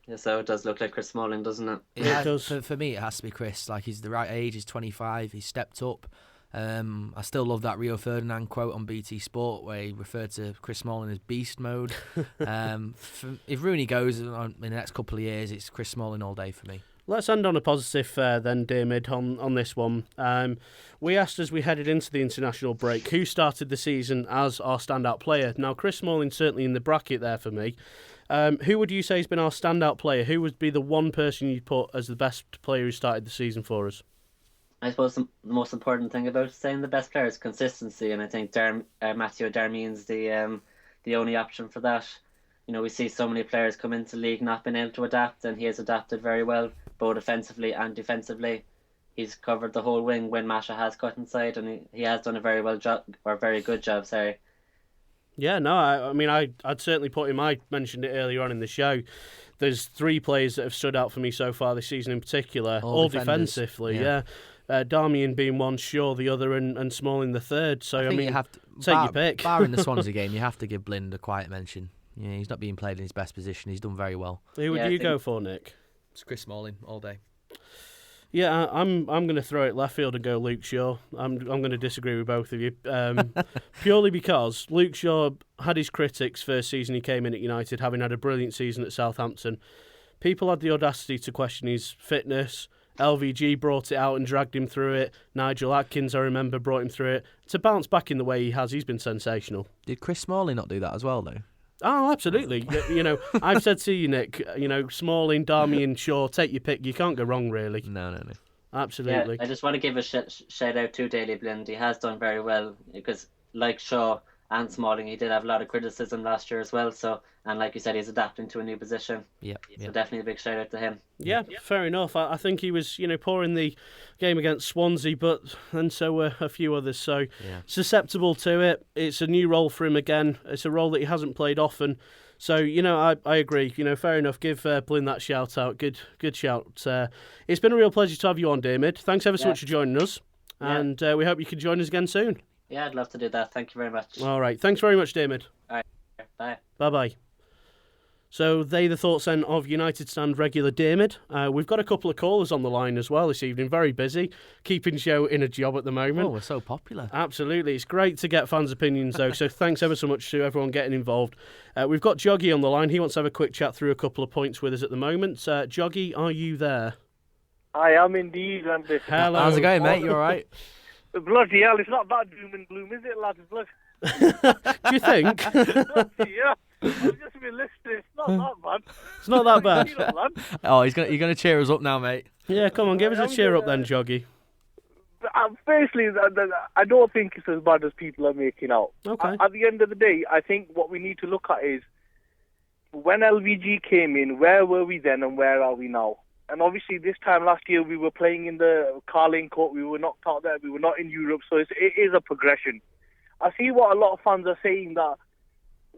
Yeah, so it does look like Chris Smalling, doesn't it? It does. For me, it has to be Chris. He's the right age. He's 25. He's stepped up. I still love that Rio Ferdinand quote on BT Sport where he referred to Chris Smalling as beast mode. If Rooney goes in the next couple of years, it's Chris Smalling all day for me. Let's end on a positive then, Dermot, on this one. We asked as we headed into the international break who started the season as our standout player. Now, Chris Smalling certainly in the bracket there for me. Who would you say has been our standout player? Who would be the one person you'd put as the best player who started the season for us? I suppose the most important thing about saying the best player is consistency, and I think Matteo Darmian's the only option for that. We see so many players come into the league not being able to adapt, and he has adapted very well, both offensively and defensively. He's covered the whole wing when Masha has cut inside, and he has done a very good job. Sorry. Yeah, no, I'd certainly put him. I mentioned it earlier on in the show. There's 3 players that have stood out for me so far this season in particular, all defensively. Yeah. Darmian being one, Shaw the other, and Smalling the third. So I mean, you have to, take your pick. Barring the Swansea game, you have to give Blind a quiet mention. He's not being played in his best position. He's done very well. Who would you go for, Nick? It's Chris Smalling all day. Yeah, I'm going to throw it left field and go Luke Shaw. I'm going to disagree with both of you, purely because Luke Shaw had his critics first season he came in at United, having had a brilliant season at Southampton. People had the audacity to question his fitness. LVG brought it out and dragged him through it. Nigel Atkins, I remember, brought him through it. To bounce back in the way he has, he's been sensational. Did Chris Smalling not do that as well, though? Oh, absolutely. I've said to you, Nick, Smalling, Darmian, Shaw, take your pick. You can't go wrong, really. No. Absolutely. Yeah, I just want to give a shout out to Daley Blind. He has done very well because, like Shaw and Smalling, he did have a lot of criticism last year as well. So, and like you said, he's adapting to a new position. Yeah. So definitely a big shout out to him. Yeah, fair enough. I think he was, poor in the game against Swansea, and so were a few others. So susceptible to it. It's a new role for him again. It's a role that he hasn't played often. So, I agree. Fair enough. Give Blin that shout out. Good shout. It's been a real pleasure to have you on, Dermot. Thanks ever so much for joining us. Yeah. And we hope you can join us again soon. Yeah, I'd love to do that. Thank you very much. All right. Thanks very much, Dermot. All right. Bye. Bye-bye. So the thoughts then of United stand regular Dermot. We've got a couple of callers on the line as well this evening. Very busy, keeping show in a job at the moment. Oh, we're so popular. Absolutely. It's great to get fans' opinions though, so thanks ever so much to everyone getting involved. We've got Joggy on the line. He wants to have a quick chat through a couple of points with us at the moment. Joggy, are you there? I am indeed, Andy. Hello. How's it going, mate? You all right? Bloody hell, it's not bad doom and gloom, is it, lads? Do you think? Yeah. I've just been listening. It's not that bad. It's not that bad. You know, lad. Oh, you're gonna cheer us up now, mate. Yeah, come on, give us a cheer up then, Joggy. Basically, I don't think it's as bad as people are making out. Okay. At the end of the day, I think what we need to look at is when LVG came in, where were we then and where are we now? And obviously, this time last year, we were playing in the Carling Cup. We were knocked out there. We were not in Europe. So it is a progression. I see what a lot of fans are saying that,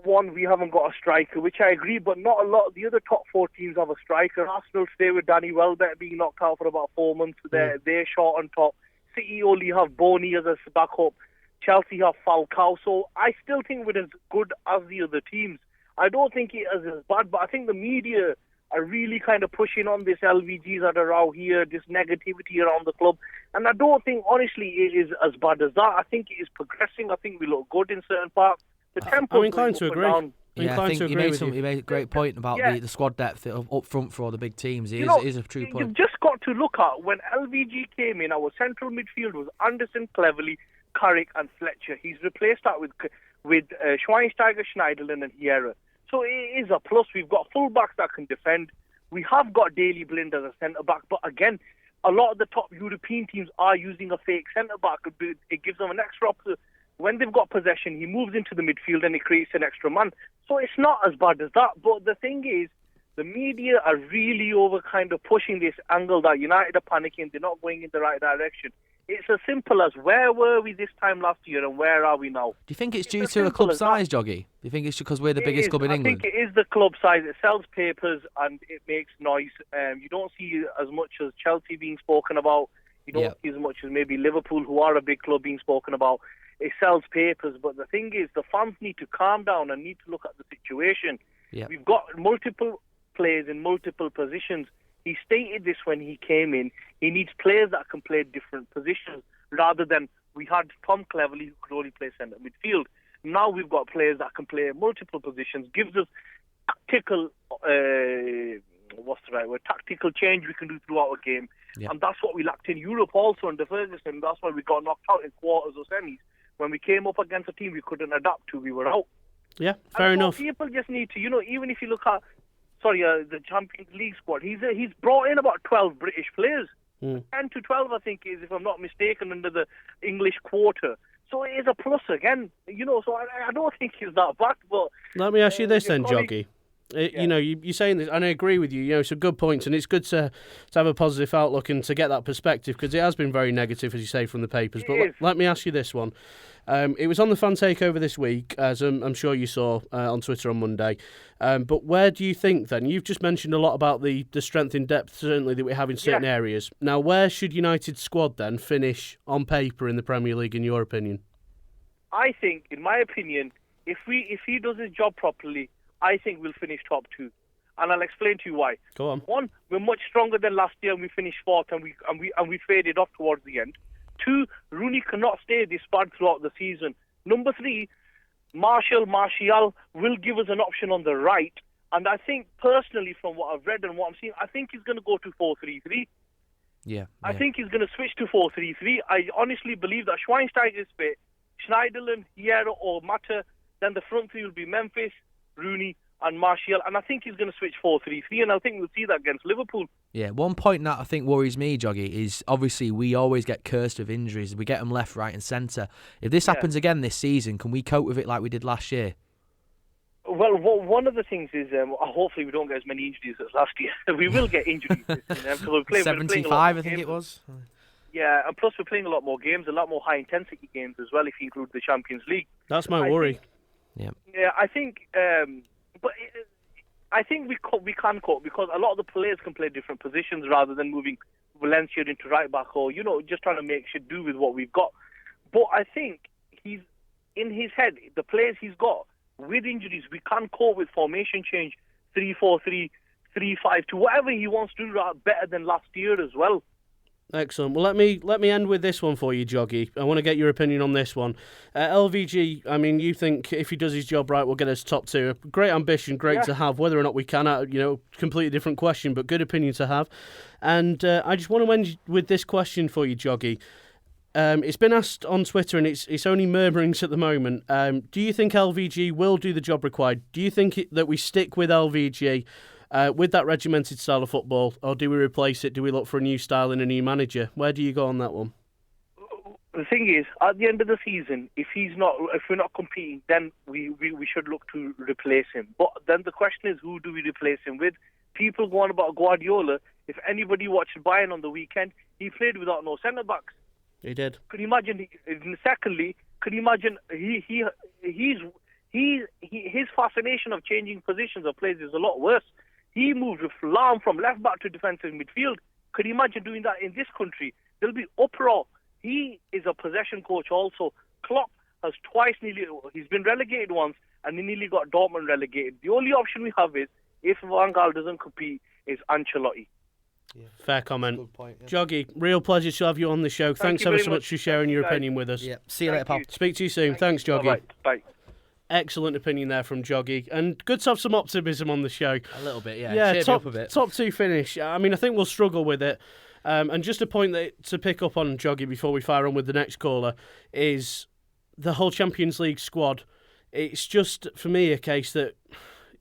one, we haven't got a striker, which I agree, but not a lot. The other top 4 teams have a striker. Arsenal stay with Danny Welbeck being knocked out for about 4 months. They're short on top. City only have Boney as a backup. Chelsea have Falcao. So I still think we're as good as the other teams. I don't think it is as bad, but I think the media are really kind of pushing on this LVGs that are out here, this negativity around the club. And I don't think, honestly, it is as bad as that. I think it is progressing. I think we look good in certain parts. The tempo. I'm inclined to agree. Yeah, I think he made a great point about the squad depth up front for all the big teams. It is a true point. You've just got to look at when LVG came in, our central midfield was Anderson, Cleverley, Carrick and Fletcher. He's replaced that with Schweinsteiger, Schneiderlin and Hierro. So it is a plus. We've got full-backs that can defend. We have got Daley Blind as a centre-back. But again, a lot of the top European teams are using a fake centre-back. It gives them an extra when they've got possession, he moves into the midfield and it creates an extra man. So it's not as bad as that. But the thing is, the media are really over kind of pushing this angle that United are panicking, they're not going in the right direction. It's as simple as where were we this time last year and where are we now? Do you think it's due to a club size, Joggy? Do you think it's because we're the biggest club in England? I think it is the club size. It sells papers and it makes noise. You don't see as much as Chelsea being spoken about. You don't see as much as maybe Liverpool, who are a big club, being spoken about. It sells papers, but the thing is, the fans need to calm down and need to look at the situation. Yeah. We've got multiple players in multiple positions. He stated this when he came in. He needs players that can play different positions, rather than we had Tom Cleverley who could only play centre midfield. Now we've got players that can play multiple positions, gives us tactical, tactical change we can do throughout a game. Yeah. And that's what we lacked in Europe also under Ferguson. That's why we got knocked out in quarters or semis. When we came up against a team we couldn't adapt to, we were out. Yeah, fair enough. People just need to, even if you look at, the Champions League squad, he's brought in about 12 British players. 10 to 12, I think, is, if I'm not mistaken, under the English quota. So it is a plus again, so I don't think it's that bad. But let me ask you this then, Joggy. You're saying this, and I agree with you. Some good points, and it's good to have a positive outlook and to get that perspective, because it has been very negative, as you say, from the papers. But let me ask you this one. It was on the fan takeover this week, as I'm sure you saw on Twitter on Monday. But where do you think then? You've just mentioned a lot about the strength in depth, certainly, that we have in certain areas. Now, where should United's squad then finish on paper in the Premier League, in your opinion? I think, in my opinion, if he does his job properly, I think we'll finish top 2, and I'll explain to you why. Go on. 1, we're much stronger than last year, and we finished 4th, and we faded off towards the end. 2, Rooney cannot stay this bad throughout the season. Number 3, Martial will give us an option on the right, and I think personally, from what I've read and what I'm seeing, I think he's going to go to 4-3-3. Yeah. I think he's going to switch to 4-3-3. I honestly believe that Schweinsteiger is fit, Schneiderlin, Hierro or Mata, then the front 3 will be Memphis, Rooney and Martial, and I think he's going to switch 4-3-3, and I think we'll see that against Liverpool. Yeah, one point that I think worries me, Joggy, is obviously we always get cursed with injuries. We get them left, right and centre. If this happens again this season, can we cope with it like we did last year? Well, one of the things is hopefully we don't get as many injuries as last year. We will get injuries. We're playing 75, I think it was. Yeah, and plus we're playing a lot more games, a lot more high-intensity games as well, if you include the Champions League. That's my worry. Yeah, I think, I think we can cope, because a lot of the players can play different positions rather than moving Valencia into right back or just trying to make shit do with what we've got. But I think he's in his head, the players he's got with injuries, we can cope with formation change, 3-4-3, 3-5-2, whatever he wants to do better than last year as well. Excellent. Well, let me end with this one for you, Joggy. I want to get your opinion on this one. LVG, I mean, you think if he does his job right, we'll get us top 2. Great ambition, great to have. Whether or not we can, completely different question, but good opinion to have. And I just want to end with this question for you, Joggy. It's been asked on Twitter, and it's only murmurings at the moment. Do you think LVG will do the job required? Do you think that we stick with LVG with that regimented style of football, or do we replace it? Do we look for a new style and a new manager? Where do you go on that one? The thing is, at the end of the season, if we're not competing, then we should look to replace him. But then the question is, who do we replace him with? People go on about Guardiola. If anybody watched Bayern on the weekend, he played without no centre backs. He did. Could you imagine? Secondly, could you imagine his fascination of changing positions of players is a lot worse. He moved Lahm from left back to defensive midfield. Could you imagine doing that in this country? There'll be uproar. He is a possession coach also. Klopp has he's been relegated once, and he nearly got Dortmund relegated. The only option we have is, if Van Gaal doesn't compete, is Ancelotti. Yeah. Fair comment. Good point, yeah. Joggy, real pleasure to have you on the show. Thanks ever so much for sharing your opinion with us. Yeah. See you later, pal. Speak to you soon. Thanks, Joggy. Bye. Excellent opinion there from Joggy, and good to have some optimism on the show. A little bit, yeah. Yeah, Cheer me up a bit. top two finish. I mean, I think we'll struggle with it. And just a point to pick up on, Joggy, before we fire on with the next caller, is the whole Champions League squad. It's just, for me, a case that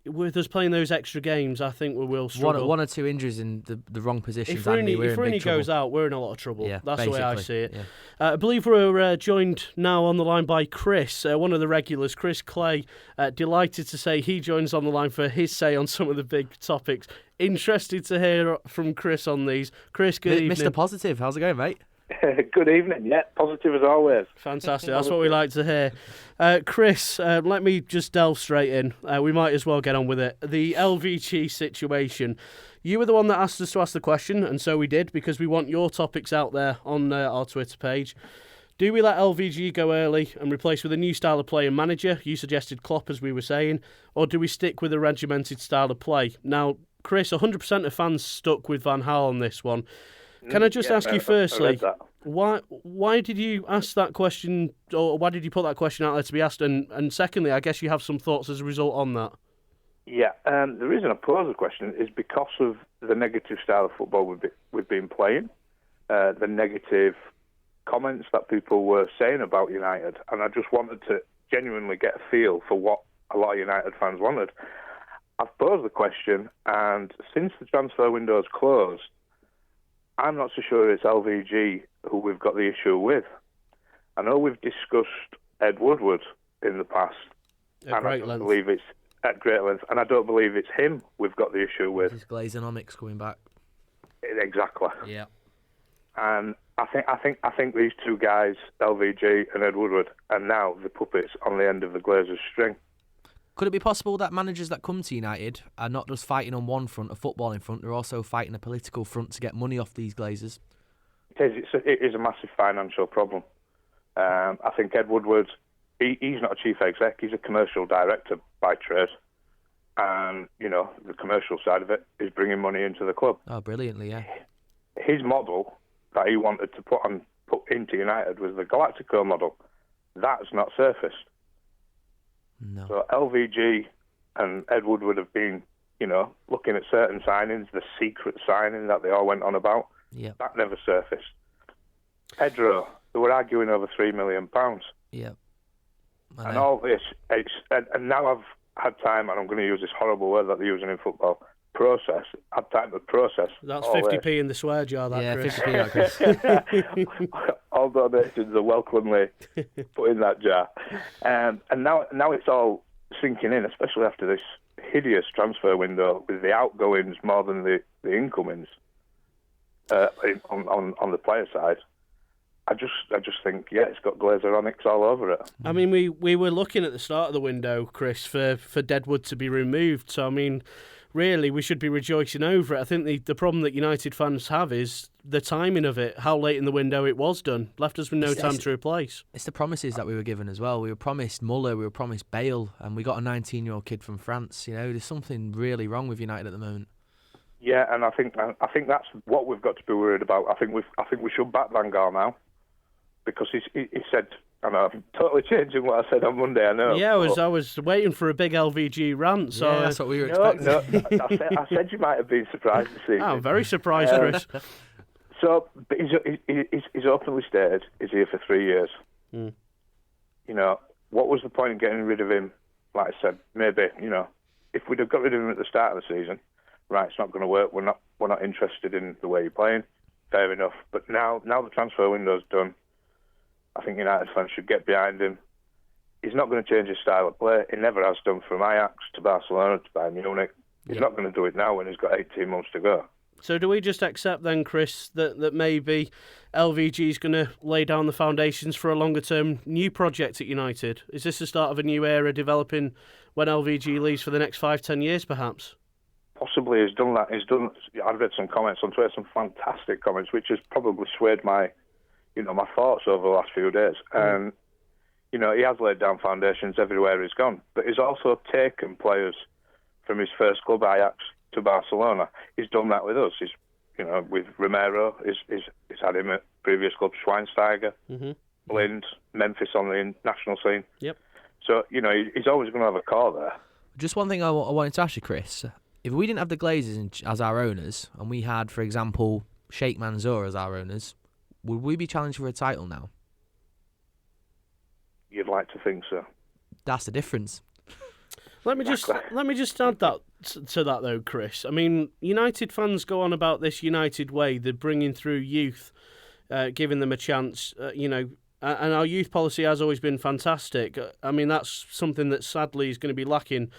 with us playing those extra games, I think we will struggle. One or two injuries in the wrong positions. If Rooney trouble. goes out, we're in a lot of trouble. Yeah, that's the way I see it. Yeah. I believe we're joined now on the line by Chris, one of the regulars, Chris Clay. Delighted to say he joins on the line for his say on some of the big topics. Interested to hear from Chris on these. Chris, good evening. Mr. Positive, how's it going, mate? Good evening. Yeah, positive as always. Fantastic. That's what we like to hear. Chris, let me just delve straight in. We might as well get on with it. The LVG situation. You were the one that asked us to ask the question, and so we did, because we want your topics out there on our Twitter page. Do we let LVG go early and replace with a new style of play and manager? You suggested Klopp, as we were saying. Or do we stick with a regimented style of play? Now, Chris, 100% of fans stuck with Van Gaal on this one. Can I just ask you firstly, why did you ask that question, or why did you put that question out there to be asked? And secondly, I guess you have some thoughts as a result on that. Yeah, the reason I pose the question is because of the negative style of football we've been playing, the negative comments that people were saying about United, and I just wanted to genuinely get a feel for what a lot of United fans wanted. I've posed the question, and since the transfer window has closed, I'm not so sure it's LVG who we've got the issue with. I know we've discussed Ed Woodward in the past, and I don't believe it's at great length, and I don't believe it's him we've got the issue with. His Glazonomics coming back. Exactly. Yeah. And I think these two guys, LVG and Ed Woodward, are now the puppets on the end of the Glazers' string. Could it be possible that managers that come to United are not just fighting on one front, a footballing front, they're also fighting a political front to get money off these Glazers? It is a massive financial problem. I think Ed Woodward, he's not a chief exec, he's a commercial director by trade. And, the commercial side of it is bringing money into the club. Oh, brilliantly, yeah. His model that he wanted to put into United was the Galactico model. That's not surfaced. No. So LVG and Ed Woodward have been, looking at certain signings, the secret signing that they all went on about. Yeah. That never surfaced. Pedro, they were arguing over £3 million. Yeah. And all this, and now I've had time, and I'm going to use this horrible word that they're using in football, had time to process. That's 50p in the swear jar, that, yeah, Chris. 50p, Chris. All donations are welcomely put in that jar. And now it's all sinking in, especially after this hideous transfer window with the outgoings more than the incomings on the player side. I just think, it's got Glazeronics all over it. I mean, we were looking at the start of the window, Chris, for Deadwood to be removed. So, I mean, really, we should be rejoicing over it. I think the problem that United fans have is the timing of it, how late in the window it was done. Left us with no time to replace. It's the promises that we were given as well. We were promised Muller, we were promised Bale, and we got a 19-year-old kid from France. There's something really wrong with United at the moment. Yeah, and I think that's what we've got to be worried about. I think we should back Van Gaal now, because he said, I know I'm totally changing what I said on Monday, I know. Yeah, I was waiting for a big LVG rant. So yeah, that's what we were expecting. No, I said you might have been surprised to see. I'm very surprised, Chris. So, but he's openly stated he's here for 3 years. Mm. You know, what was the point in getting rid of him? Like I said, maybe, you know, if we'd have got rid of him at the start of the season, right, it's not going to work. We're not interested in the way you're playing. Fair enough. But now the transfer window's done, I think United fans should get behind him. He's not going to change his style of play. He never has done from Ajax to Barcelona to Bayern Munich. He's not going to do it now when he's got 18 months to go. So do we just accept then, Chris, that maybe LVG is going to lay down the foundations for a longer-term new project at United? Is this the start of a new era developing when LVG leaves for the next 5-10 years, perhaps? Possibly he's done that. I've read some comments on Twitter, some fantastic comments, which has probably swayed my thoughts over the last few days. And you know, he has laid down foundations everywhere he's gone, but he's also taken players from his first club, Ajax, to Barcelona. He's done that with us. He's, you know, with Romero, he's had him at previous clubs, Schweinsteiger, Lind, Memphis on the national scene. Yep. So, you know, he's always going to have a core there. Just one thing I wanted to ask you, Chris. If we didn't have the Glazers as our owners, and we had, for example, Sheikh Mansour as our owners, would we be challenging for a title now? You'd like to think so. That's the difference. Let me just add that to that though, Chris. I mean, United fans go on about this United way. They're bringing through youth, giving them a chance. You know, and our youth policy has always been fantastic. I mean, that's something that sadly is going to be lacking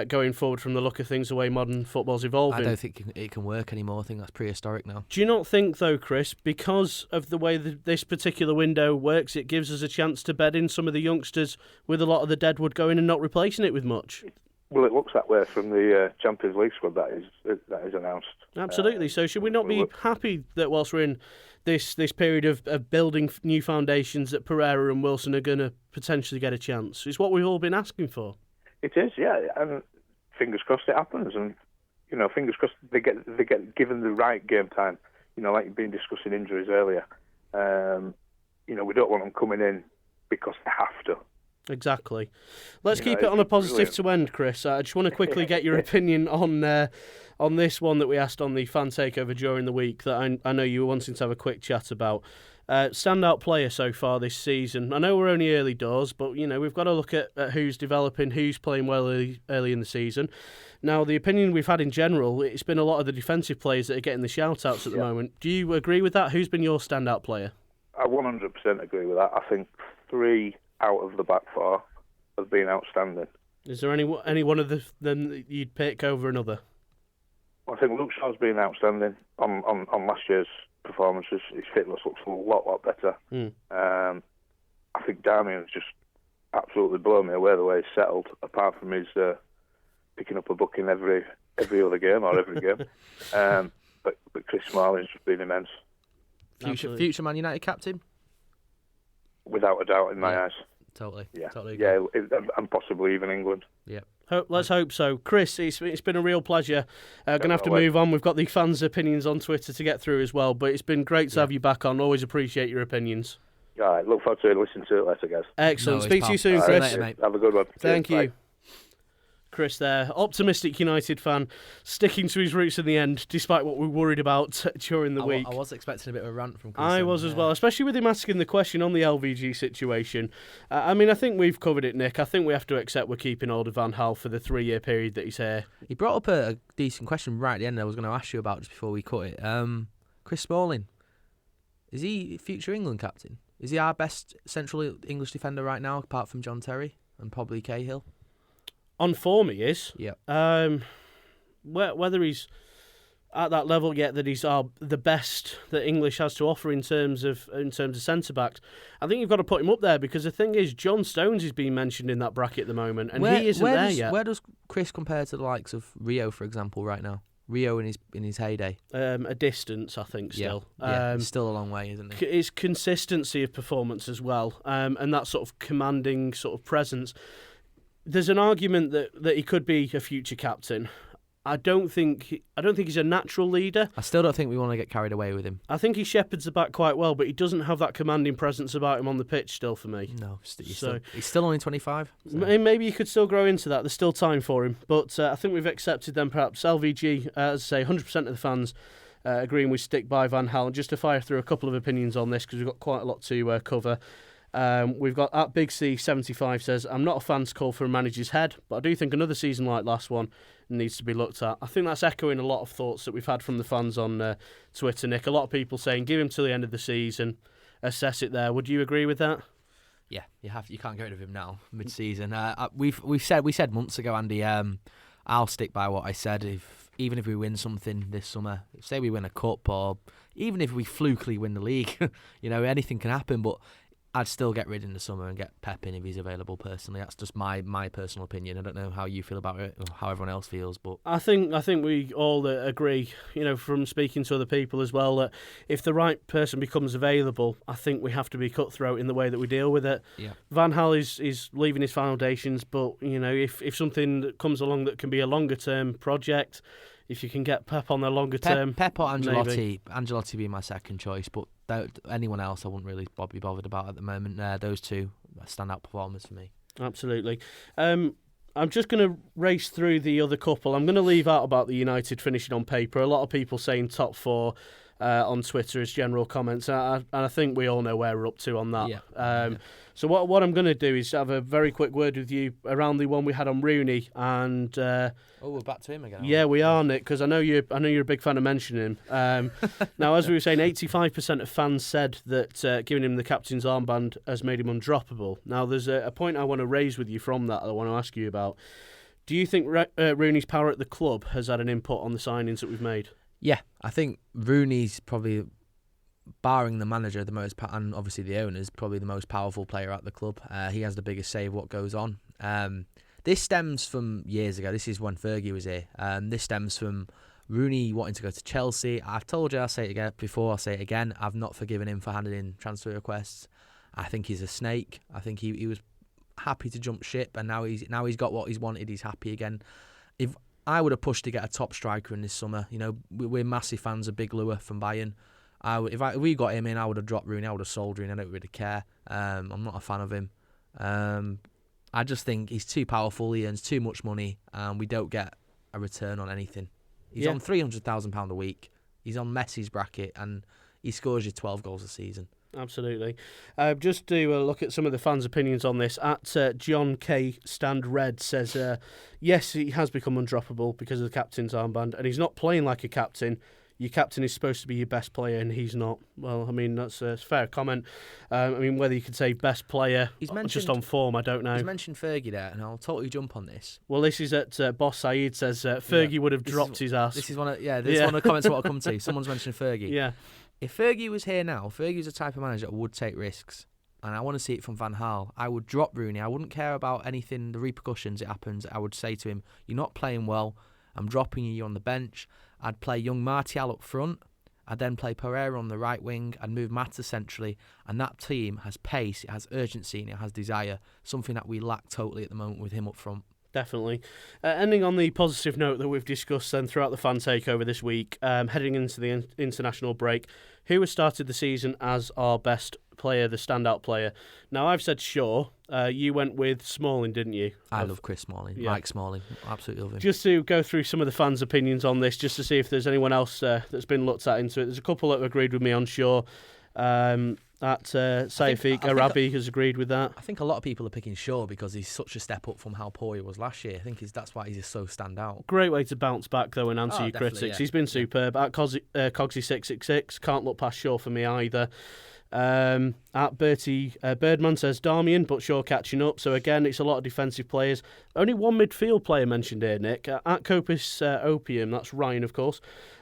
going forward from the look of things, the way modern football's evolving. I don't think it can work anymore. I think that's prehistoric now. Do you not think, though, Chris, because of the way this particular window works, it gives us a chance to bed in some of the youngsters with a lot of the deadwood going and not replacing it with much? Well, it looks that way from the Champions League squad that is announced. Absolutely. So should we not be happy that whilst we're in this period of building new foundations, that Pereira and Wilson are going to potentially get a chance? It's what we've all been asking for. It is, yeah, and fingers crossed it happens, and you know, fingers crossed they get given the right game time. You know, like you've been discussing injuries earlier. You know, we don't want them coming in because they have to. Exactly. Let's keep it on a positive to end, Chris. I just want to quickly get your opinion on this one that we asked on the fan takeover during the week that I know you were wanting to have a quick chat about. Standout player so far this season. I know we're only early doors, but you know we've got to look at who's developing, who's playing well early in the season. Now, the opinion we've had in general, it's been a lot of the defensive players that are getting the shout-outs at the moment. Do you agree with that? Who's been your standout player? I 100% agree with that. I think 3 out of the back 4 have been outstanding. Is there any one of them that you'd pick over another? I think Luke Shaw's been outstanding on last year's performances. His fitness looks a lot better. I think Damian's just absolutely blown me away the way he's settled, apart from his picking up a booking every other game or every game. But Chris Smalling's just been immense. Future Man United captain? Without a doubt, in my eyes. Totally. Yeah. Totally agree. Yeah, and possibly even England. Yeah. Let's hope so. Chris, it's been a real pleasure. Going to have to move on. We've got the fans' opinions on Twitter to get through as well, but it's been great to have you back on. Always appreciate your opinions. All right, look forward to listening to it later, guys. Excellent. Speak to you soon, Chris. Later, mate. Have a good one. Thank you. Bye. Chris there, optimistic United fan, sticking to his roots in the end, despite what we worried about during the week. I was expecting a bit of a rant from Chris. I was as well, especially with him asking the question on the LVG situation. I mean, I think we've covered it, Nick. I think we have to accept we're keeping Alder Van Gaal for the 3-year period that he's here. He brought up a decent question right at the end I was going to ask you about just before we cut it. Chris Smalling, is he future England captain? Is he our best central English defender right now, apart from John Terry and probably Cahill? On form, he is. Yeah. Whether he's at that level yet that he's the best that English has to offer in terms of centre backs, I think you've got to put him up there, because the thing is, John Stones is being mentioned in that bracket at the moment, and he isn't there yet. Where does Chris compare to the likes of Rio, for example, right now? Rio in his heyday. A distance, I think, still. Yeah, still a long way, isn't it? It's consistency of performance as well, and that sort of commanding sort of presence. There's an argument that he could be a future captain. I don't think he's a natural leader. I still don't think we want to get carried away with him. I think he shepherds the back quite well, but he doesn't have that commanding presence about him on the pitch still for me. No, he's still only 25. So. Maybe he could still grow into that. There's still time for him. But I think we've accepted then perhaps LVG, as I say, 100% of the fans agreeing with stick by Van Hal. Just to fire through a couple of opinions on this, because we've got quite a lot to cover. We've got at Big C75 says, I'm not a fan to call for a manager's head, but I do think another season like last one needs to be looked at. I think that's echoing a lot of thoughts that we've had from the fans on Twitter, Nick. A lot of people saying give him till the end of the season, assess it there. Would you agree with that? Yeah, you can't get rid of him now mid-season. We said months ago, Andy. I'll stick by what I said. Even if we win something this summer, say we win a cup, or even if we flukily win the league, anything can happen. But I'd still get rid in the summer and get Pep in if he's available. Personally, that's just my personal opinion. I don't know how you feel about it or how everyone else feels, but I think we all agree, from speaking to other people as well, that if the right person becomes available, I think we have to be cutthroat in the way that we deal with it. Yeah. Van Hal is leaving his foundations, but if something that comes along that can be a longer term project, if you can get Pep on the longer term, Pep or Ancelotti, maybe. Ancelotti being my second choice, but anyone else I wouldn't really be bothered about at the moment. Those two stand-out performers for me. Absolutely. I'm just going to race through the other couple. I'm going to leave out about the United finishing on paper. A lot of people saying top four on Twitter as general comments, and I think we all know where we're up to on that. Yeah. So what I'm going to do is have a very quick word with you around the one we had on Rooney, and we're back to him again. Yeah, we are, Nick, because I know you're a big fan of mentioning him. Now, as we were saying, 85% of fans said that giving him the captain's armband has made him undroppable. Now, there's a point I want to raise with you from that I want to ask you about. Do you think Rooney's power at the club has had an input on the signings that we've made? Yeah, I think Rooney's probably, barring the manager, the most, and obviously the owners, probably the most powerful player at the club. He has the biggest say of what goes on. This stems from years ago. This is when Fergie was here. This stems from Rooney wanting to go to Chelsea. I've told you, I'll say it again before, I'll say it again. I've not forgiven him for handing in transfer requests. I think he's a snake. I think he was happy to jump ship, and now he's got what he's wanted. He's happy again. If I would have pushed to get a top striker in this summer. We're massive fans of Big Lua from Bayern. If we got him in, I would have dropped Rooney. I would have sold Rooney. I don't really care. I'm not a fan of him. I just think he's too powerful. He earns too much money, and we don't get a return on anything. He's on £300,000 a week. He's on Messi's bracket, and he scores you 12 goals a season. Absolutely. Just to look at some of the fans' opinions on this, at John K. Stand Red says, yes, he has become undroppable because of the captain's armband, and he's not playing like a captain. Your captain is supposed to be your best player, and he's not. Well, I mean, that's a fair comment. Whether you could say best player just on form, I don't know. He's mentioned Fergie there, and I'll totally jump on this. Well, this is at Boss Saeed says Fergie would have dropped his ass. This is one of one of the comments I want to come to. Someone's mentioned Fergie. Yeah. If Fergie was here now, Fergie's the type of manager that would take risks. And I want to see it from Van Gaal. I would drop Rooney. I wouldn't care about anything, the repercussions it happens. I would say to him, you're not playing well. I'm dropping you on the bench. I'd play young Martial up front. I'd then play Pereira on the right wing. I'd move Mata centrally. And that team has pace, it has urgency, and it has desire. Something that we lack totally at the moment with him up front. Definitely. Ending on the positive note that we've discussed then throughout the fan takeover this week, heading into the international break, who has started the season as our best player, the standout player? Now, I've said Shaw. You went with Smalling, didn't you? I love Chris Smalling. Yeah. Mike Smalling. Absolutely love him. Just to go through some of the fans' opinions on this, just to see if there's anyone else that's been looked at into it. There's a couple that have agreed with me on Shaw. Saifiq Arabi has agreed with that. I think a lot of people are picking Shaw because he's such a step up from how poor he was last year. I think that's why he's so stand out. Great way to bounce back, though, and answer your critics. Yeah. He's been superb. At Cogsy666, can't look past Shaw for me either. At Bertie Birdman says Darmian, but Shaw catching up. So again, it's a lot of defensive players. Only one midfield player mentioned here, Nick. At Copus Opium, that's Ryan, of course.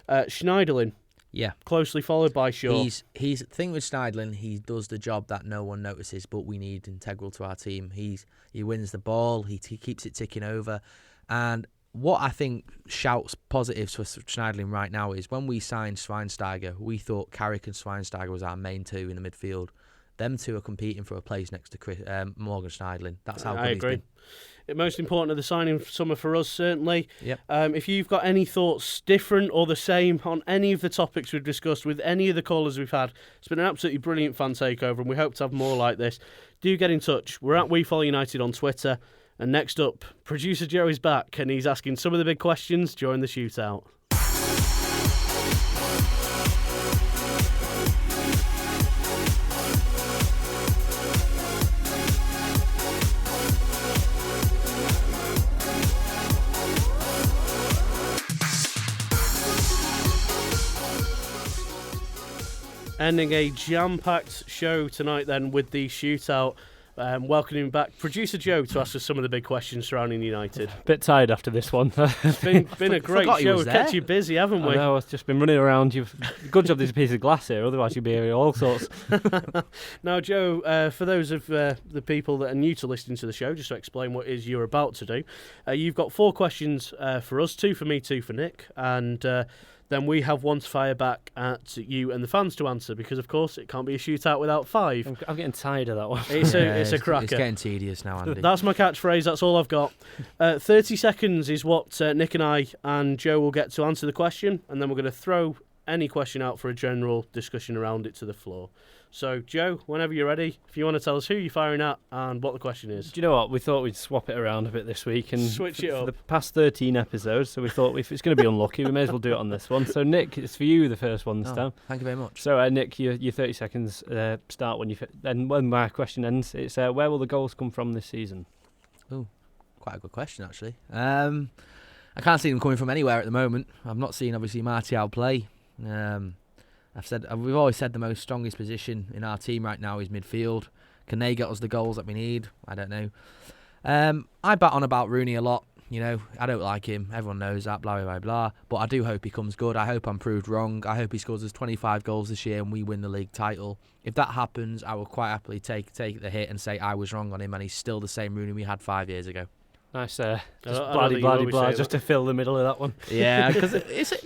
Schneiderlin. Yeah, closely followed by Shaw. He's the thing with Schneidlin. He does the job that no one notices, but we need integral to our team. He wins the ball. He keeps it ticking over. And what I think shouts positives for Schneidlin right now is when we signed Schweinsteiger, we thought Carrick and Schweinsteiger was our main two in the midfield. Them two are competing for a place next to Morgan Schneidlin. That's how good I agree. He's been. Most important of the signing summer for us, certainly. Yep. If you've got any thoughts different or the same on any of the topics we've discussed with any of the callers we've had, it's been an absolutely brilliant fan takeover, and we hope to have more like this. Do get in touch. We're at We Follow United on Twitter. And next up, producer Joe is back, and he's asking some of the big questions during the shootout. Ending a jam-packed show tonight then with the shootout. Welcoming back producer Joe to ask us some of the big questions surrounding United. Bit tired after this one. It's been a great show. We've kept you busy, haven't we? I know, I've just been running around. Good job there's a piece of glass here, otherwise you'd be hearing all sorts. Now, Joe, for those of the people that are new to listening to the show, just to explain what it is you're about to do, you've got 4 questions for us, 2 for me, 2 for Nick, and then we have one to fire back at you and the fans to answer, because of course it can't be a shootout without 5. I'm getting tired of that one. It's a cracker. It's getting tedious now, Andy. That's my catchphrase, that's all I've got. 30 seconds is what Nick and I and Joe will get to answer the question, and then we're going to throw any question out for a general discussion around it to the floor. So, Joe, whenever you're ready, if you want to tell us who you're firing at and what the question is. Do you know what? We thought we'd swap it around a bit this week and switch it up. For the past 13 episodes, so we thought if it's going to be unlucky, we may as well do it on this one. So, Nick, it's for you the first one this time. Thank you very much. So, Nick, your 30 seconds start when then when my question ends. It's where will the goals come from this season? Oh, quite a good question actually. I can't see them coming from anywhere at the moment. I've not seen obviously Martial play. We've always said the most strongest position in our team right now is midfield. Can they get us the goals that we need? I don't know. I bat on about Rooney a lot. You know, I don't like him. Everyone knows that, blah, blah, blah. But I do hope he comes good. I hope I'm proved wrong. I hope he scores us 25 goals this year and we win the league title. If that happens, I will quite happily take the hit and say I was wrong on him and he's still the same Rooney we had 5 years ago. Nice, just blah, just to fill the middle of that one. Yeah, because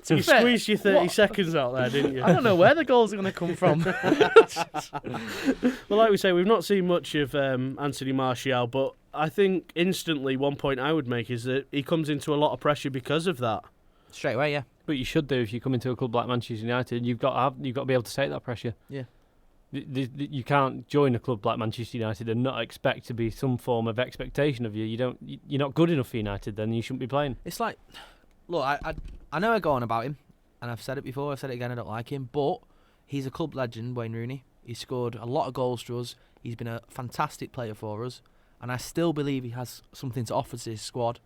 you squeezed your 30 seconds out there, didn't you? I don't know where the goals are going to come from. Well, like we say, we've not seen much of Anthony Martial, but I think instantly one point I would make is that he comes into a lot of pressure because of that. Straight away, yeah. But you should do if you come into a club like Manchester United. You've got to be able to take that pressure. Yeah. You can't join a club like Manchester United and not expect to be some form of expectation of you. You're not good enough for United. Then you shouldn't be playing. It's like, look, I know I go on about him, and I've said it before. I've said it again. I don't like him, but he's a club legend, Wayne Rooney. He scored a lot of goals for us. He's been a fantastic player for us, and I still believe he has something to offer to his squad.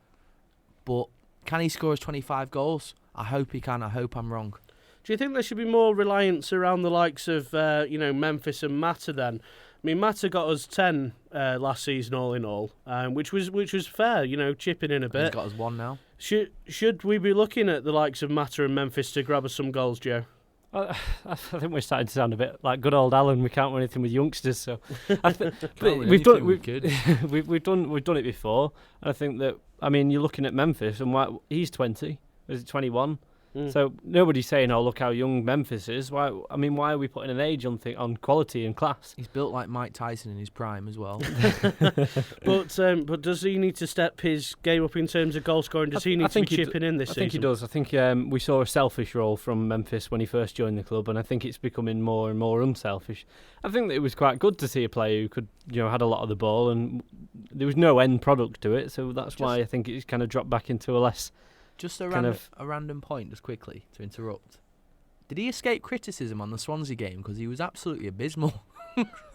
But can he score his 25 goals? I hope he can. I hope I'm wrong. Do you think there should be more reliance around the likes of, Memphis and Mata then? I mean, Mata got us 10 last season all in all, which was fair, chipping in a bit. He's got us 1 now. Should we be looking at the likes of Mata and Memphis to grab us some goals, Joe? I think we're starting to sound a bit like good old Alan. We can't do anything with youngsters, so we've done it before. And I think that you're looking at Memphis, and he's 20. Is it 21? So nobody's saying, "Oh, look how young Memphis is." Why are we putting an age on quality and class? He's built like Mike Tyson in his prime as well. But does he need to step his game up in terms of goal scoring? Does he need to be chipping in this season? I think he does. I think we saw a selfish role from Memphis when he first joined the club, and I think it's becoming more and more unselfish. I think that it was quite good to see a player who could, had a lot of the ball, and there was no end product to it. So that's why I think it's kind of dropped back into a less. Just a random point, just quickly, to interrupt. Did he escape criticism on the Swansea game? Because he was absolutely abysmal.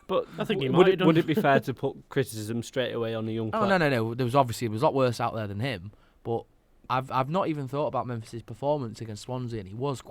But I think he might have done. Would it be fair to put criticism straight away on a young player? Oh, no. There was a lot worse out there than him. But I've not even thought about Memphis' performance against Swansea, and he was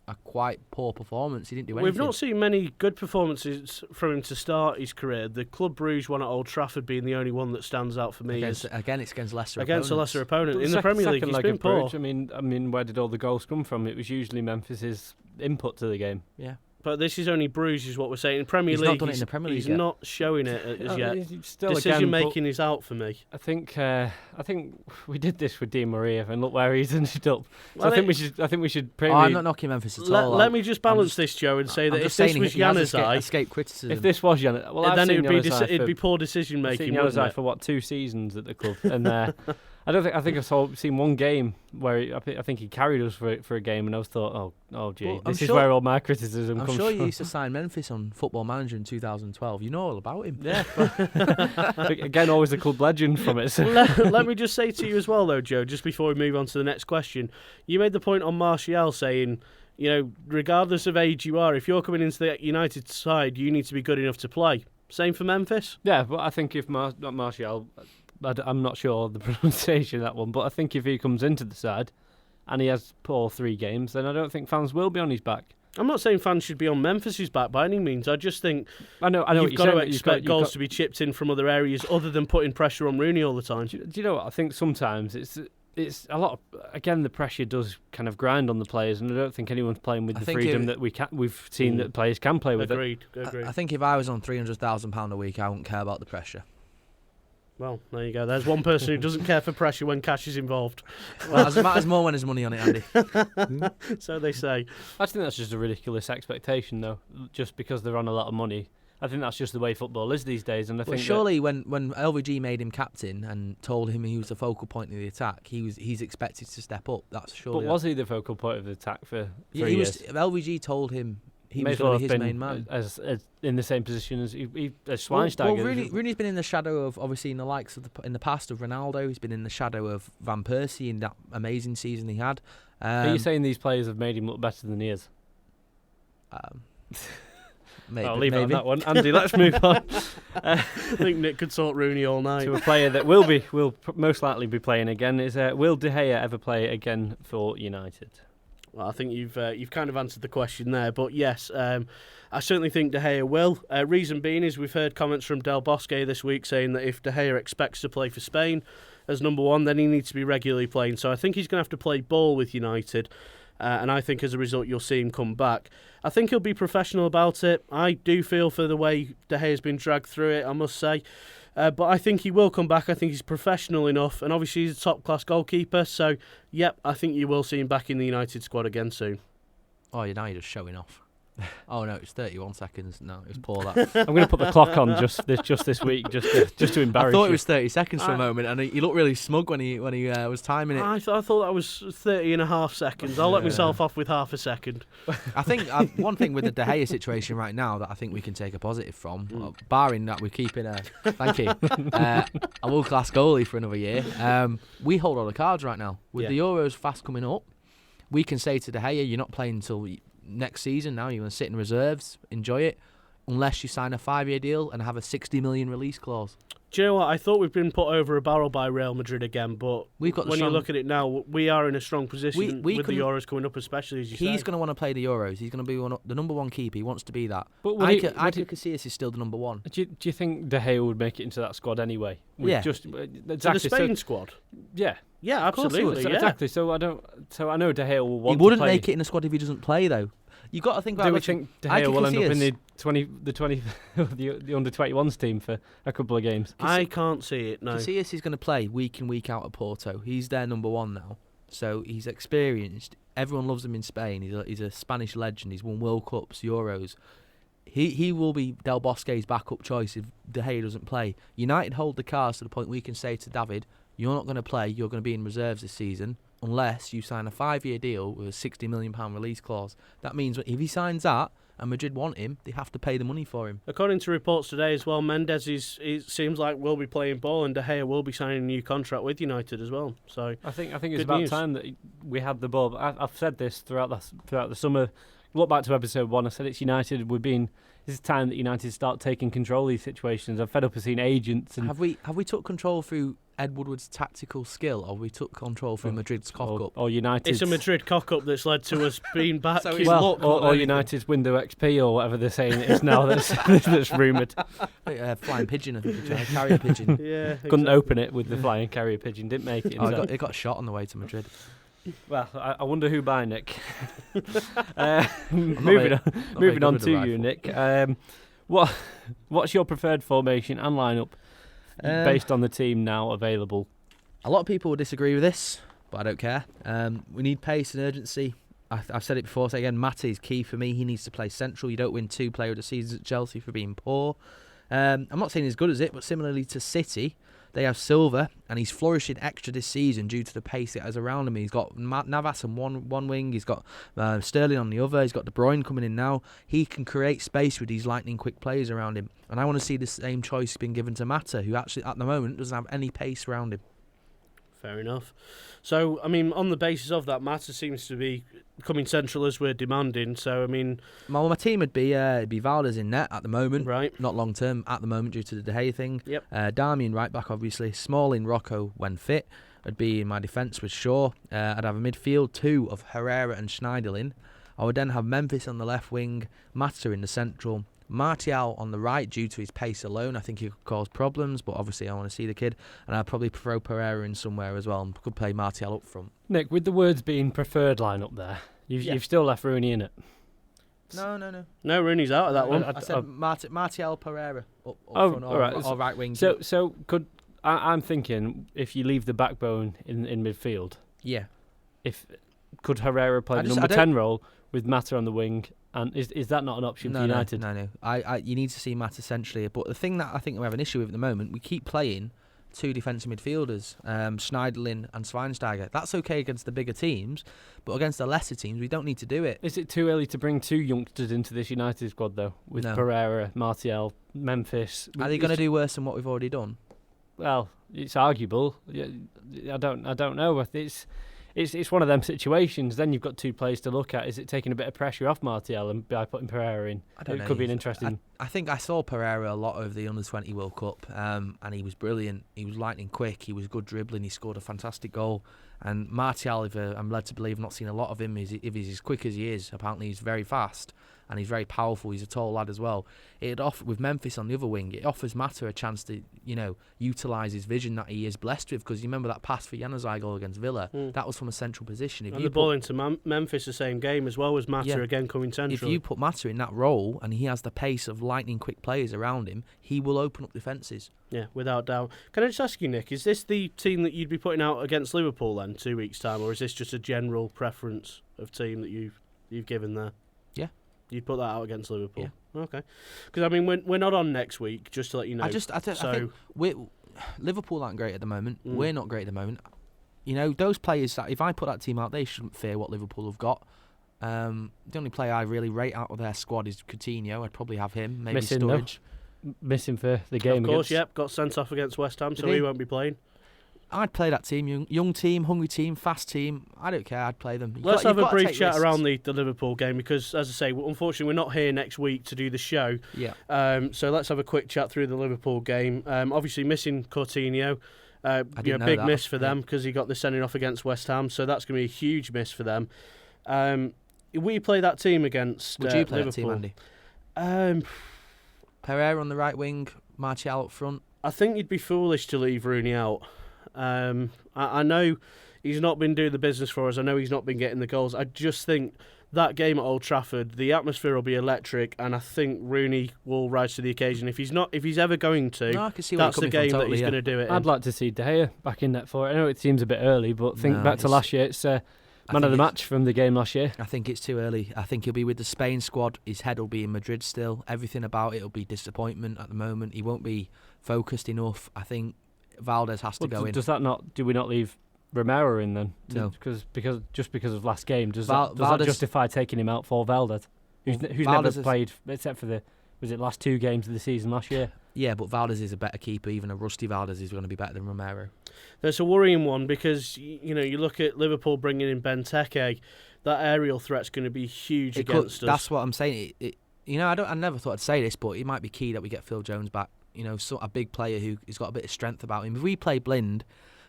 a quite poor performance. He didn't do anything. We've not seen many good performances from him to start his career. The Club Brugge one at Old Trafford being the only one that stands out for me. It's against lesser opponents. A lesser opponent. In the Premier League, he's been poor. Brugge, where did all the goals come from? It was usually Memphis's input to the game. Yeah. But this is only Bruges, is what we're saying. In Premier League, not done it in the Premier League he's yet. not showing it as yet. Still Decision making is out for me. I think we did this with Di Maria, and look where he's ended up. So Well, I think we should. I'm not knocking Memphis at all. Let me just balance this, Joe, and say that if this was Januzaj, escape criticism. If this was Januzaj, then it'd be poor decision making. Januzaj for 2 seasons at the club, and I think I've seen one game where I think he carried us for a game, and I was thought, oh gee, this is where all my criticism comes from. I'm sure you used to sign Memphis on Football Manager in 2012. You know all about him. Yeah. Again, always a club legend from it. So. Let me just say to you as well, though, Joe, just before we move on to the next question, you made the point on Martial saying, regardless of age you are, if you're coming into the United side, you need to be good enough to play. Same for Memphis? Yeah, but I think if not Martial, I'm not sure the pronunciation of that one, but I think if he comes into the side and he has poor 3 games, then I don't think fans will be on his back. I'm not saying fans should be on Memphis's back by any means. I just think I know what you've you're got to saying. expect goals to be chipped in from other areas other than putting pressure on Rooney all the time. Do you know what? I think sometimes it's a lot of, again, the pressure does kind of grind on the players, and I don't think anyone's playing with the freedom that we've seen that players can play with. Agreed. I think if I was on £300,000 a week, I wouldn't care about the pressure. Well, there you go. There's one person who doesn't care for pressure when cash is involved. Well, it matters more when there's money on it, Andy. So they say. I think that's just a ridiculous expectation, though, just because they're on a lot of money. I think that's just the way football is these days, and I think surely when LVG made him captain and told him he was the focal point of the attack, he's expected to step up. That's surely. But was he the focal point of the attack for 3 years? LVG told him he May was as well going to have be his been main man. as in the same position as Schweinsteiger. Well, Rooney's been in the shadow of, obviously, in the likes of in the past of Ronaldo. He's been in the shadow of Van Persie in that amazing season he had. Are you saying these players have made him look better than he is? Maybe, I'll leave it on that one. Andy, let's move on. I think Nick could sort Rooney all night. To a player that will most likely be playing again is will De Gea ever play again for United? Well, I think you've kind of answered the question there, but yes, I certainly think De Gea will. Reason being is we've heard comments from Del Bosque this week saying that if De Gea expects to play for Spain as number one, then he needs to be regularly playing. So I think he's going to have to play ball with United, and I think as a result you'll see him come back. I think he'll be professional about it. I do feel for the way De Gea's been dragged through it, I must say. But I think he will come back. I think he's professional enough, and obviously he's a top-class goalkeeper. So, yep, I think you will see him back in the United squad again soon. Oh, now you're just showing off. Oh no, it's 31 seconds. No, it was poor. That I'm going to put the clock on just this week, just to embarrass you. I thought it was 30 seconds for a moment, and he looked really smug when he was timing it. I thought that was 30 and a half seconds. I'll let myself off with half a second. I think one thing with the De Gea situation right now that I think we can take a positive from, barring that we're keeping a world-class goalie for another year. We hold all the cards right now with the Euros fast coming up. We can say to De Gea, you're not playing until next season now. You're going to sit in reserves, enjoy it, unless you sign a 5-year deal and have a 60 million release clause. Do you know what? I thought we've been put over a barrel by Real Madrid again, but when you look at it now, we are in a strong position with the Euros coming up, especially as you say. He's going to want to play the Euros. He's going to be the number one keeper. He wants to be that. But Iker Casillas is still the number one. Do you think De Gea would make it into that squad anyway? Exactly. The Spain squad? Yeah. Yeah, absolutely. Yeah. Exactly. So I know De Gea will want to play. He wouldn't make it in the squad if he doesn't play, though. You've got to think about. Do we think De Gea will end up in the under-21s team for a couple of games? I can't see it. No. Casillas is going to play week in, week out at Porto. He's their number one now, so he's experienced. Everyone loves him in Spain. He's a Spanish legend. He's won World Cups, Euros. He will be Del Bosque's backup choice if De Gea doesn't play. United hold the cards to the point we can say to David, you're not going to play. You're going to be in reserves this season. Unless you sign a 5-year deal with a £60 million release clause. That means if he signs that and Madrid want him, they have to pay the money for him. According to reports today as well, Mendes it seems like will be playing ball, and De Gea will be signing a new contract with United as well. So I think it's about time that we had the ball. I've said this throughout the summer. Look back to episode 1. I said it's United. This is time that United start taking control of these situations. I'm fed up of seeing agents. And have we took control through Ed Woodward's tactical skill, or we took control through Madrid's cock-up? Or United. It's a Madrid cock-up that's led to us being back. So or United's window XP, or whatever they're saying it is now that's rumoured. Flying pigeon, I think. Carrier pigeon. Yeah, exactly. Couldn't open it with the flying carrier pigeon. Didn't make it. It got shot on the way to Madrid. Well, I wonder who by, Nick. Moving on to you, Nick. What's your preferred formation and lineup based on the team now available? A lot of people will disagree with this, but I don't care. We need pace and urgency. I've said it before, so again, Mata is key for me. He needs to play central. You don't win 2 Player of the Seasons at Chelsea for being poor. I'm not saying he's good as it, but similarly to City, they have Silva, and he's flourishing extra this season due to the pace that is around him. He's got Navas on one wing, he's got Sterling on the other, he's got De Bruyne coming in now. He can create space with these lightning-quick players around him. And I want to see the same choice being given to Mata, who actually, at the moment, doesn't have any pace around him. Fair enough. So, I mean, on the basis of that, Mata seems to be coming central as we're demanding. So, I mean... Well, my team would be Valdez in net at the moment. Right. Not long term at the moment due to the De Gea thing. Yep. Darmian right back, obviously. Smalling, Rocco when fit. I'd be in my defence with Shaw. I'd have a midfield 2 of Herrera and Schneiderlin. I would then have Memphis on the left wing, Mata in the central, Martial on the right due to his pace alone. I think he could cause problems, but obviously I want to see the kid. And I'd probably throw Pereira in somewhere as well and could play Martial up front. Nick, with the words being preferred line up there, you've still left Rooney in it. No. No, Rooney's out of that one. I said Martial Pereira up Oh, front all right. or right wing. So could I'm thinking if you leave the backbone in midfield, yeah. Could Herrera play the number 10 role with Mata on the wing? And is that not an option for United? No. You need to see Mata centrally. But the thing that I think we have an issue with at the moment, we keep playing two defensive midfielders, Schneiderlin and Schweinsteiger. That's okay against the bigger teams, but against the lesser teams, we don't need to do it. Is it too early to bring two youngsters into this United squad, though, with Pereira, Martial, Memphis? Are they going to do worse than what we've already done? Well, it's arguable. I don't know. It's one of them situations. Then you've got two players to look at. Is it taking a bit of pressure off Martial and by putting Pereira in? I don't know. It could be an interesting. I think I saw Pereira a lot over the Under-20 World Cup, and he was brilliant. He was lightning quick. He was good dribbling. He scored a fantastic goal. And Martial, if I'm led to believe, I've not seen a lot of him. If he's as quick as he is, apparently he's very fast and he's very powerful. He's a tall lad as well. With Memphis on the other wing, it offers Mata a chance to, utilise his vision that he is blessed with. Because you remember that pass for Januzaj goal against Villa? That was from a central position. And the ball into Memphis the same game as well as Mata again coming central. If you put Mata in that role and he has the pace of lightning quick players around him, he will open up defences. Yeah, without doubt. Can I just ask you, Nick, is this the team that you'd be putting out against Liverpool then 2 weeks' time, or is this just a general preference of team that you've given there? Yeah. You'd put that out against Liverpool? Yeah. Okay. Because, I mean, we're not on next week, just to let you know. I think Liverpool aren't great at the moment. We're not great at the moment. Those players, if I put that team out, they shouldn't fear what Liverpool have got. The only player I really rate out of their squad is Coutinho. I'd probably have him. Maybe Sturridge. Missing for the game. Of course, got sent off against West Ham, so he won't be playing. I'd play that team, young team, hungry team, fast team. I don't care, I'd play them. Let's have a brief chat around the Liverpool game because, as I say, unfortunately we're not here next week to do the show. Yeah. So let's have a quick chat through the Liverpool game. Obviously missing Coutinho. Big miss for them because he got the sending off against West Ham, so that's going to be a huge miss for them. Will you play that team against Would you play Liverpool? that team, Andy? Pereira on the right wing, Martial up front. I think you'd be foolish to leave Rooney out. I know he's not been doing the business for us. I know he's not been getting the goals. I just think that game at Old Trafford, the atmosphere will be electric, and I think Rooney will rise to the occasion. If he's ever going to, that's the game that he's going to do it. I'd like to see De Gea back in net for it. I know it seems a bit early, but back to last year. It's man of the match from the game last year. I think it's too early. I think he'll be with the Spain squad. His head will be in Madrid still. Everything about it will be disappointment at the moment. He won't be focused enough. I think Valdez has to go in. Do we not leave Romero in then? No. Because of last game. Does that justify taking him out for Valdez? Who's never played except for was it last two games of the season last year? Yeah, but Valdez is a better keeper. Even a rusty Valdez is going to be better than Romero. That's a worrying one because you look at Liverpool bringing in Benteke. That aerial threat's going to be huge against us. That's what I'm saying. I never thought I'd say this, but it might be key that we get Phil Jones back. A big player who's got a bit of strength about him. If we play blind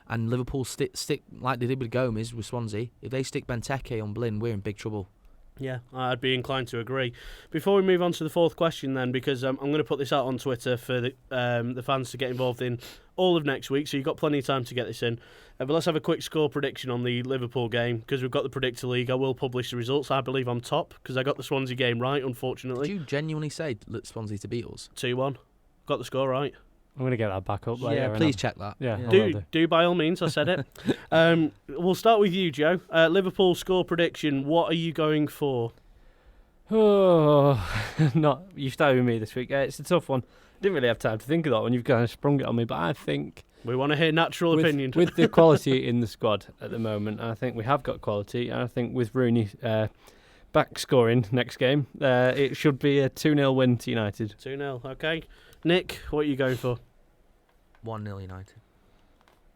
and Liverpool stick like they did with Gomez with Swansea, if they stick Benteke on blind, we're in big trouble. Yeah, I'd be inclined to agree. Before we move on to the fourth question then, because I'm going to put this out on Twitter for the fans to get involved in all of next week, so you've got plenty of time to get this in. But let's have a quick score prediction on the Liverpool game, because we've got the Predictor League. I will publish the results. I believe I'm top, because I got the Swansea game right, unfortunately. Did you genuinely say Swansea to beat us? 2-1. Got the score right. I'm going to get that back up later. Yeah, please check that. Yeah, do by all means. I said it. We'll start with you, Joe. Liverpool score prediction. What are you going for? Oh, you started with me this week. It's a tough one. Didn't really have time to think of that one. You've kind of sprung it on me, but I think we want to hear natural opinion. With the quality in the squad at the moment, I think we have got quality. And I think with Rooney back scoring next game, it should be a 2-0 win to United. 2-0, okay. Nick, what are you going for? 1-0 United.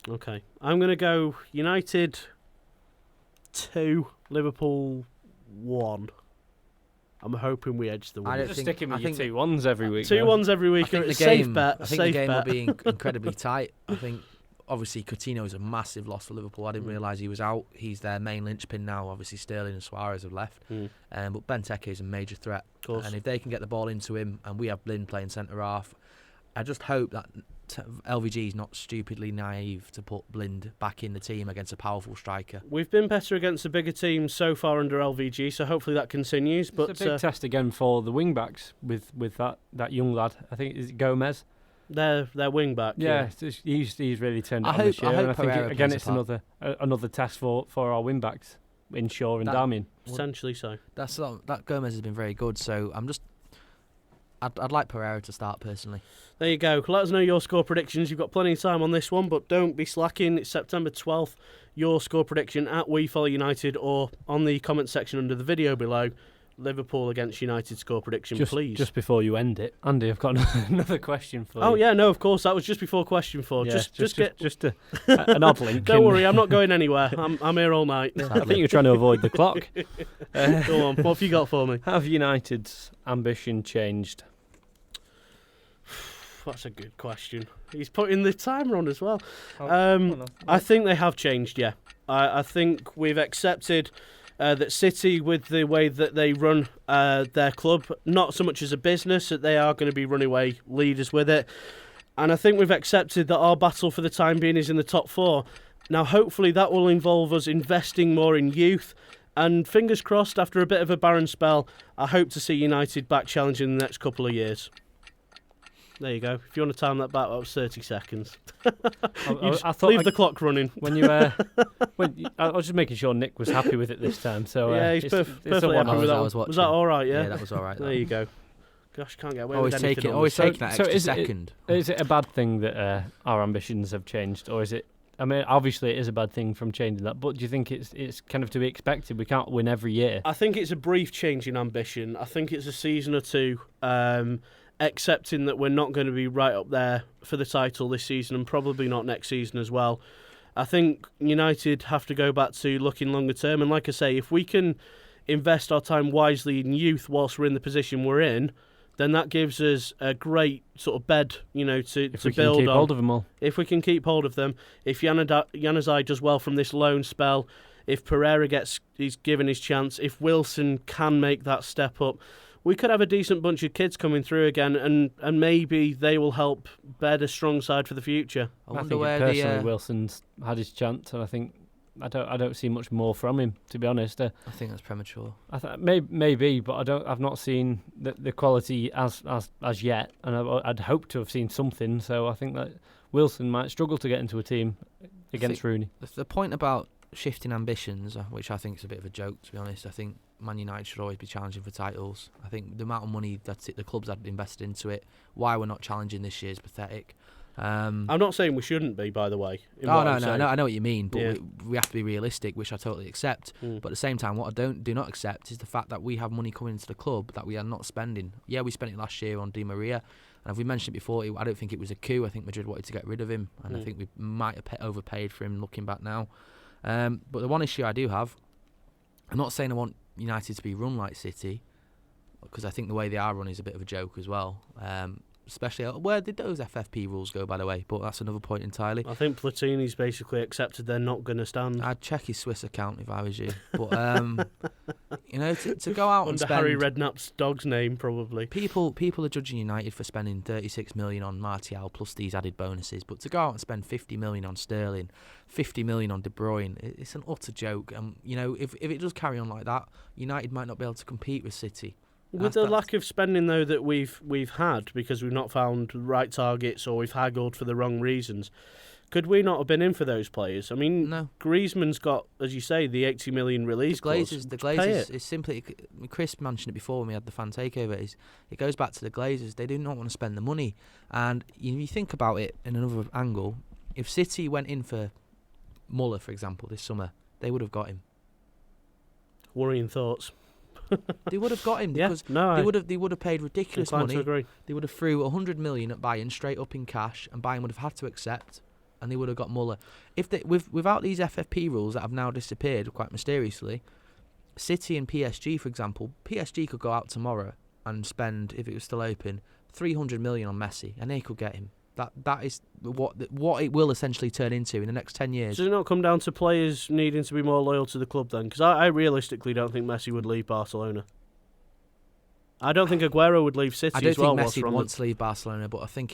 Okay. I'm going to go United 2, Liverpool 1. I'm hoping we edge the win. Just sticking with your 2-1s every week. 2-1s every week. I think the safe bet. game will be incredibly tight. I think obviously Coutinho is a massive loss for Liverpool. I didn't realise he was out. He's their main linchpin now. Obviously Sterling and Suarez have left. But Benteke is a major threat. And if they can get the ball into him, and we have Blind playing centre half, I just hope that LVG is not stupidly naive to put Blind back in the team against a powerful striker. We've been better against the bigger teams so far under LVG, so hopefully that continues. But it's a big test again for the wing backs with that young lad. I think is it Gomez. Their wing back. Yeah, he's really turned it on this year. And I think again it's another test for our wing backs in Shaw and Darmian. Potentially so. That Gomez has been very good. So I'd like Pereira to start personally. There you go. Let us know your score predictions. You've got plenty of time on this one, but don't be slacking. It's September 12th. Your score prediction at We Follow United or on the comment section under the video below. Liverpool against United score prediction, please. Just before you end it, Andy, I've got another question for you. Oh yeah, no, of course, that was just before question 4. Yeah, just an odd link. Don't worry, I'm not going anywhere. I'm here all night. I think you're trying to avoid the clock. Go on, what have you got for me? Have United's ambition changed? That's a good question. He's putting the timer on as well. I think they have changed, yeah. I think we've accepted that City, with the way that they run their club, not so much as a business, that they are going to be runaway leaders with it. And I think we've accepted that our battle for the time being is in the top 4. Now, hopefully that will involve us investing more in youth. And fingers crossed, after a bit of a barren spell, I hope to see United back challenging in the next couple of years. There you go. If you want to time that back, that was 30 seconds. I thought leave the clock running. When you, I was just making sure Nick was happy with it this time. So yeah, he's perfectly happy with that. Was that all right? Yeah, that was all right. There you go. Gosh, can't get away with anything. Always taking that extra second. Is it a bad thing that our ambitions have changed, or is it? I mean, obviously it is a bad thing from changing that, but do you think it's kind of to be expected? We can't win every year. I think it's a brief change in ambition. I think it's a season or two. Accepting that we're not going to be right up there for the title this season and probably not next season as well. I think United have to go back to looking longer term, and like I say, if we can invest our time wisely in youth whilst we're in the position we're in, then that gives us a great sort of bed, to build on. If we can keep hold of them all. If we can keep hold of them. If Januzaj does well from this loan spell, if Pereira he's given his chance, if Wilson can make that step up, we could have a decent bunch of kids coming through again, and maybe they will help bed a strong side for the future. I think personally Wilson's had his chance, and I think I don't see much more from him, to be honest. I think that's premature. Maybe, but I've not seen the quality as yet, and I'd hope to have seen something. So I think that Wilson might struggle to get into a team against Rooney. The point about shifting ambitions, which I think is a bit of a joke, to be honest. I think Man United should always be challenging for titles. I think the amount of money that the clubs have invested into it, why we're not challenging this year is pathetic. I'm not saying we shouldn't be, by the way. No, I know what you mean, but we have to be realistic, which I totally accept. But at the same time, what I do not accept is the fact that we have money coming into the club that we are not spending. Yeah, we spent it last year on Di Maria, and as we mentioned it before, I don't think it was a coup. I think Madrid wanted to get rid of him, and I think we might have overpaid for him looking back now. But the one issue I do have, I'm not saying I want United to be run like City, because I think the way they are run is a bit of a joke as well. Especially, where did those FFP rules go, by the way? But that's another point entirely. I think Platini's basically accepted they're not going to stand. I'd check his Swiss account if I was you. But to go out and spend Harry Redknapp's dog's name, probably. People are judging United for spending 36 million on Martial plus these added bonuses, but to go out and spend 50 million on Sterling, 50 million on De Bruyne, it's an utter joke. If it does carry on like that, United might not be able to compete with City. With the lack of spending, though, that we've had, because we've not found the right targets or we've haggled for the wrong reasons, could we not have been in for those players? I mean, no. Griezmann's got, as you say, the 80 million release clause. The Glazers is simply, Chris mentioned it before when we had the fan takeover, it goes back to the Glazers. They do not want to spend the money. And you think about it in another angle, if City went in for Muller, for example, this summer, they would have got him. Worrying thoughts. They would have got him because they would have paid ridiculous money. They would have threw 100 million at Bayern straight up in cash, and Bayern would have had to accept, and they would have got Muller. Without these FFP rules that have now disappeared quite mysteriously, City and PSG, for example, PSG could go out tomorrow and spend, if it was still open, 300 million on Messi, and they could get him. That is what it will essentially turn into in the next 10 years. Does it not come down to players needing to be more loyal to the club then? Because I realistically don't think Messi would leave Barcelona. I don't think Aguero would leave City as well. I don't think Messi wants to leave Barcelona, but I think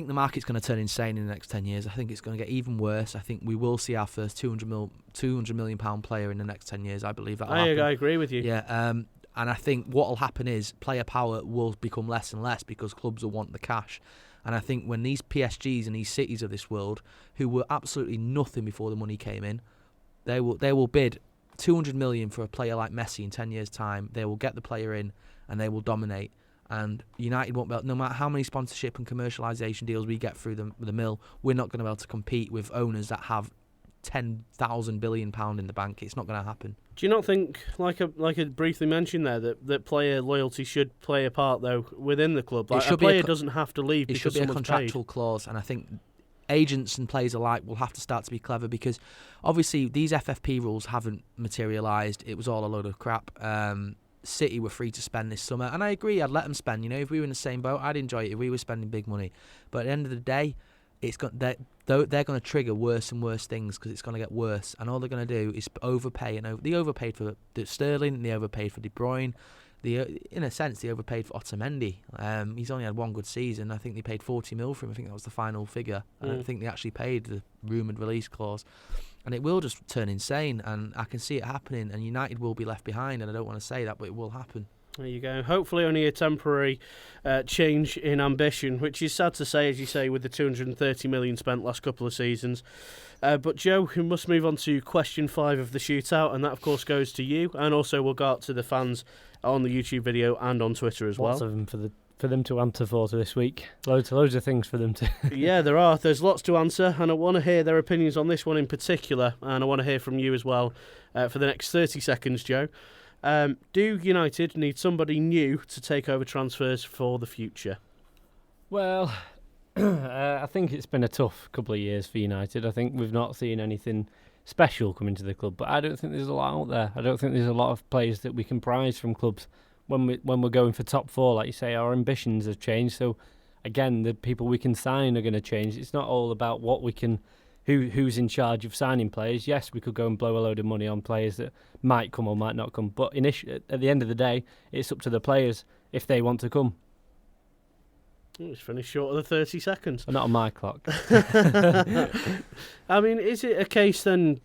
the market's going to turn insane in the next 10 years. I think it's going to get even worse. I think we will see our first £200 million player in the next 10 years. I believe that will happen. I agree with you. Yeah, and I think what will happen is player power will become less and less because clubs will want the cash. And I think when these PSGs and these cities of this world, who were absolutely nothing before the money came in, they will bid 200 million for a player like Messi in 10 years' time. They will get the player in and they will dominate. And United won't be able, no matter how many sponsorship and commercialisation deals we get through the mill, we're not going to be able to compete with owners that have £10,000 billion in the bank. It's not going to happen. Do you not think, like I briefly mentioned there, that player loyalty should play a part though within the club? Like, a player doesn't have to leave because someone's paid. It should be a contractual clause, and I think agents and players alike will have to start to be clever because obviously these FFP rules haven't materialised. It was all a load of crap. City were free to spend this summer, and I agree. I'd let them spend. You know, if we were in the same boat, I'd enjoy it if we were spending big money. But at the end of the day, they're going to trigger worse and worse things because it's going to get worse, and all they're going to do is overpay. And they overpaid for Sterling, they overpaid for De Bruyne. In a sense, they overpaid for Otamendi. He's only had one good season. I think they paid 40 mil for him. I think that was the final figure. I don't think they actually paid the rumoured release clause. And it will just turn insane, and I can see it happening, and United will be left behind, and I don't want to say that, but it will happen. There you go. Hopefully only a temporary change in ambition, which is sad to say, as you say, with the 230 million spent last couple of seasons. But Joe, we must move on to question 5 of the shootout, and that of course goes to you, and also we'll go out to the fans on the YouTube video and on Twitter as well. Lots of them for them to answer for this week. Loads of things for them to. Yeah, there are. There's lots to answer, and I want to hear their opinions on this one in particular, and I want to hear from you as well for the next 30 seconds, Joe. Do United need somebody new to take over transfers for the future? Well, I think it's been a tough couple of years for United. I think we've not seen anything special coming to the club, but I don't think there's a lot out there. I don't think there's a lot of players that we can prize from clubs when we're going for top 4. Like you say, our ambitions have changed. So again, the people we can sign are going to change. It's not all about what we can. Who's in charge of signing players? Yes, we could go and blow a load of money on players that might come or might not come. But at the end of the day, it's up to the players if they want to come. It's finished short of the 30 seconds. Not on my clock. I mean, is it a case then,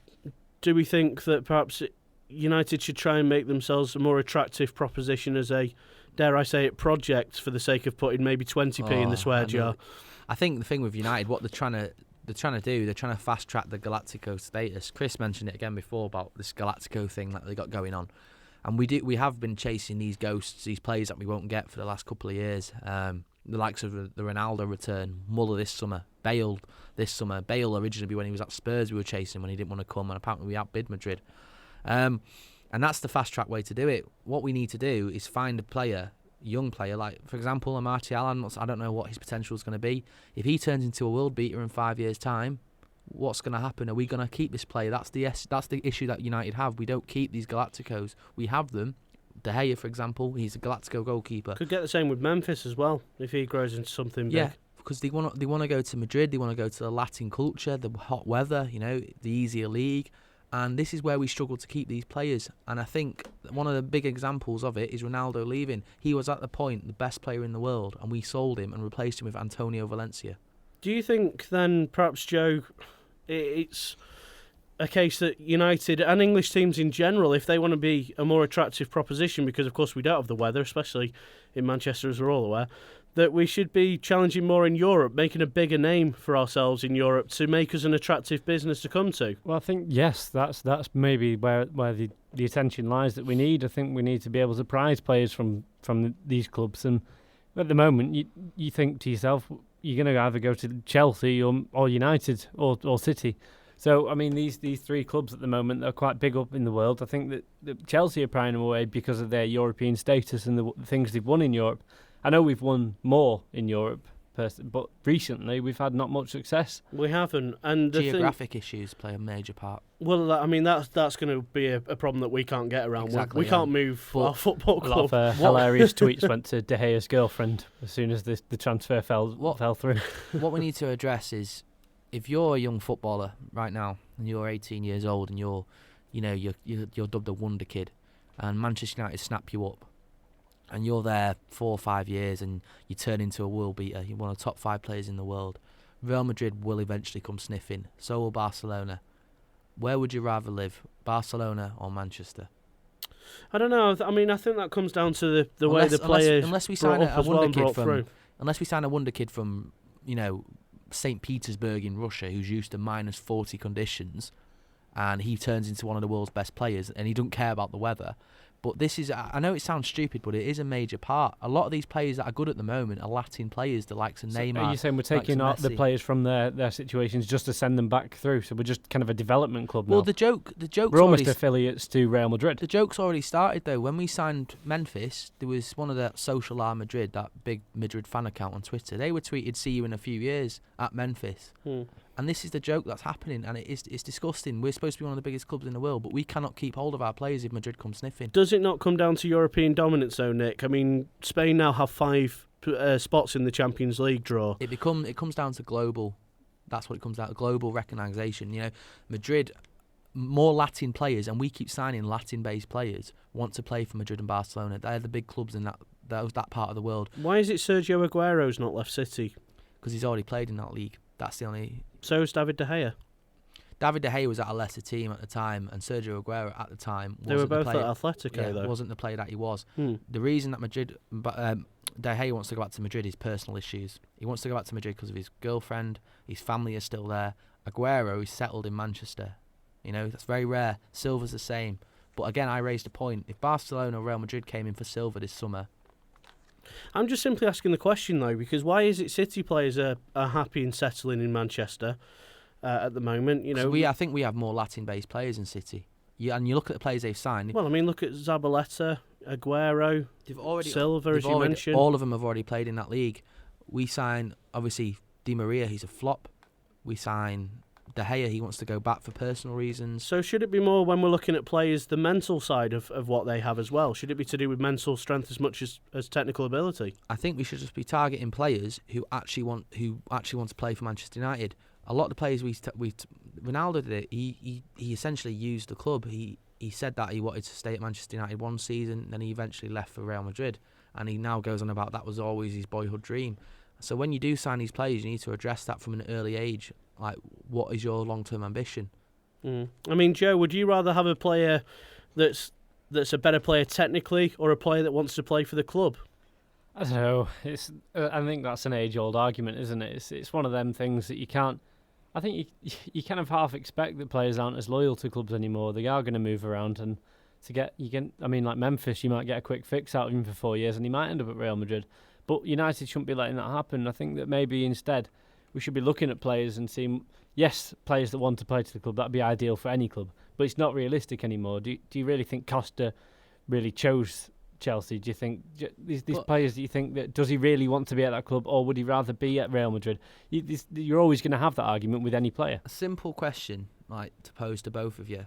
do we think that perhaps United should try and make themselves a more attractive proposition as a, dare I say it, project for the sake of putting maybe 20p in the swear jar? I think the thing with United, what they're trying to fast track the Galactico status. Chris mentioned it again before about this Galactico thing that they got going on, and we have been chasing these ghosts, these players that we won't get for the last couple of years. The likes of the Ronaldo return, Muller this summer, Bale this summer. Bale originally when he was at Spurs we were chasing when he didn't want to come, and apparently we outbid Madrid. And that's the fast track way to do it. What we need to do is find a player, young player, like for example a Martial. I don't know what his potential is going to be. If he turns into a world beater in 5 years' time, what's going to happen? Are we going to keep this player? That's the issue that United have. We don't keep these Galacticos. We have them. De Gea, for example, he's a Galactico goalkeeper. Could get the same with Memphis as well if he grows into something big. Yeah, because they want to go to Madrid. They want to go to the Latin culture, the hot weather, the easier league. And this is where we struggle to keep these players. And I think one of the big examples of it is Ronaldo leaving. He was at the point the best player in the world, and we sold him and replaced him with Antonio Valencia. Do you think then, perhaps, Joe, it's a case that United and English teams in general, if they want to be a more attractive proposition, because of course we don't have the weather, especially in Manchester as we're all aware, that we should be challenging more in Europe, making a bigger name for ourselves in Europe to make us an attractive business to come to? Well, I think, yes, that's maybe where the attention lies that we need. I think we need to be able to prize players from these clubs. And at the moment, you think to yourself, you're going to either go to Chelsea or United or City. So, I mean, these 3 clubs at the moment are quite big up in the world. I think that Chelsea are prying them away because of their European status and the things they've won in Europe. I know we've won more in Europe But recently we've had not much success. We haven't, and the Geographic issues play a major part. Well, I mean that's going to be a problem that we can't get around. Exactly, We can't move our football A lot club. of hilarious tweets went to De Gea's girlfriend as soon as the transfer fell through. What we need to address is, if you're a young footballer right now and you're 18 years old and you're dubbed a wonder kid, and Manchester United snap you up, and you're there 4 or 5 years and you turn into a world beater, you're one of the top 5 players in the world, Real Madrid will eventually come sniffing. So will Barcelona. Where would you rather live, Barcelona or Manchester? I don't know. I mean, I think that comes down to the way the players unless we sign brought up a as well wonder and kid brought from through. unless we sign a wonder kid from St. Petersburg in Russia, who's used to -40 conditions, and he turns into one of the world's best players, and he doesn't care about the weather. But this is, I know it sounds stupid, but it is a major part. A lot of these players that are good at the moment are Latin players, the likes of Neymar. Are you saying we're taking out the players from their situations just to send them back through? So we're just kind of a development club now? Well, the joke's we're almost affiliates to Real Madrid. The joke's already started, though. When we signed Memphis, there was one of the Social R Madrid, that big Madrid fan account on Twitter. They were tweeted, "See you in a few years at Memphis." And this is the joke that's happening, and it's disgusting. We're supposed to be one of the biggest clubs in the world, but we cannot keep hold of our players if Madrid come sniffing. Does it not come down to European dominance, though, Nick? I mean, Spain now have 5 spots in the Champions League draw. It comes down to global. That's what it comes down to, global recognition. Madrid, more Latin players, and we keep signing Latin-based players, want to play for Madrid and Barcelona. They're the big clubs in that part of the world. Why is it Sergio Aguero's not left City? Because he's already played in that league. That's the only... So is David De Gea. David De Gea was at a lesser team at the time, and Sergio Aguero at the time wasn't They were both the player, at Atletico, though. wasn't the player that he was. The reason that De Gea wants to go back to Madrid is personal issues. He wants to go back to Madrid because of his girlfriend. His family is still there. Aguero is settled in Manchester. That's very rare. Silva's the same. But again, I raised a point. If Barcelona or Real Madrid came in for Silva this summer... I'm just simply asking the question, though, because why is it City players are happy and settling in Manchester at the moment? I think we have more Latin-based players in City. And you look at the players they've signed. Well, I mean, look at Zabaleta, Aguero, Silva, as you mentioned. All of them have already played in that league. We sign, obviously, Di Maria, he's a flop. We sign De Gea, he wants to go back for personal reasons. So should it be more, when we're looking at players, the mental side of what they have as well? Should it be to do with mental strength as much as technical ability? I think we should just be targeting players who actually want to play for Manchester United. A lot of the players Ronaldo did it. He essentially used the club. He said that he wanted to stay at Manchester United one season, then he eventually left for Real Madrid, and he now goes on about that was always his boyhood dream. So when you do sign these players, you need to address that from an early age. Like, what is your long-term ambition? I mean, Joe, would you rather have a player that's a better player technically, or a player that wants to play for the club? I don't know. I think that's an age-old argument, isn't it? It's one of them things that you can't... I think you kind of half expect that players aren't as loyal to clubs anymore. They are going to move around, and like Memphis, you might get a quick fix out of him for 4 years, and he might end up at Real Madrid. But United shouldn't be letting that happen. I think that maybe instead we should be looking at players and seeing, yes, players that want to play to the club, that'd be ideal for any club, but it's not realistic anymore. Do you really think Costa really chose Chelsea? Do you think these players, do you think that, does he really want to be at that club, or would he rather be at Real Madrid? You're always going to have that argument with any player. A simple question, to pose to both of you.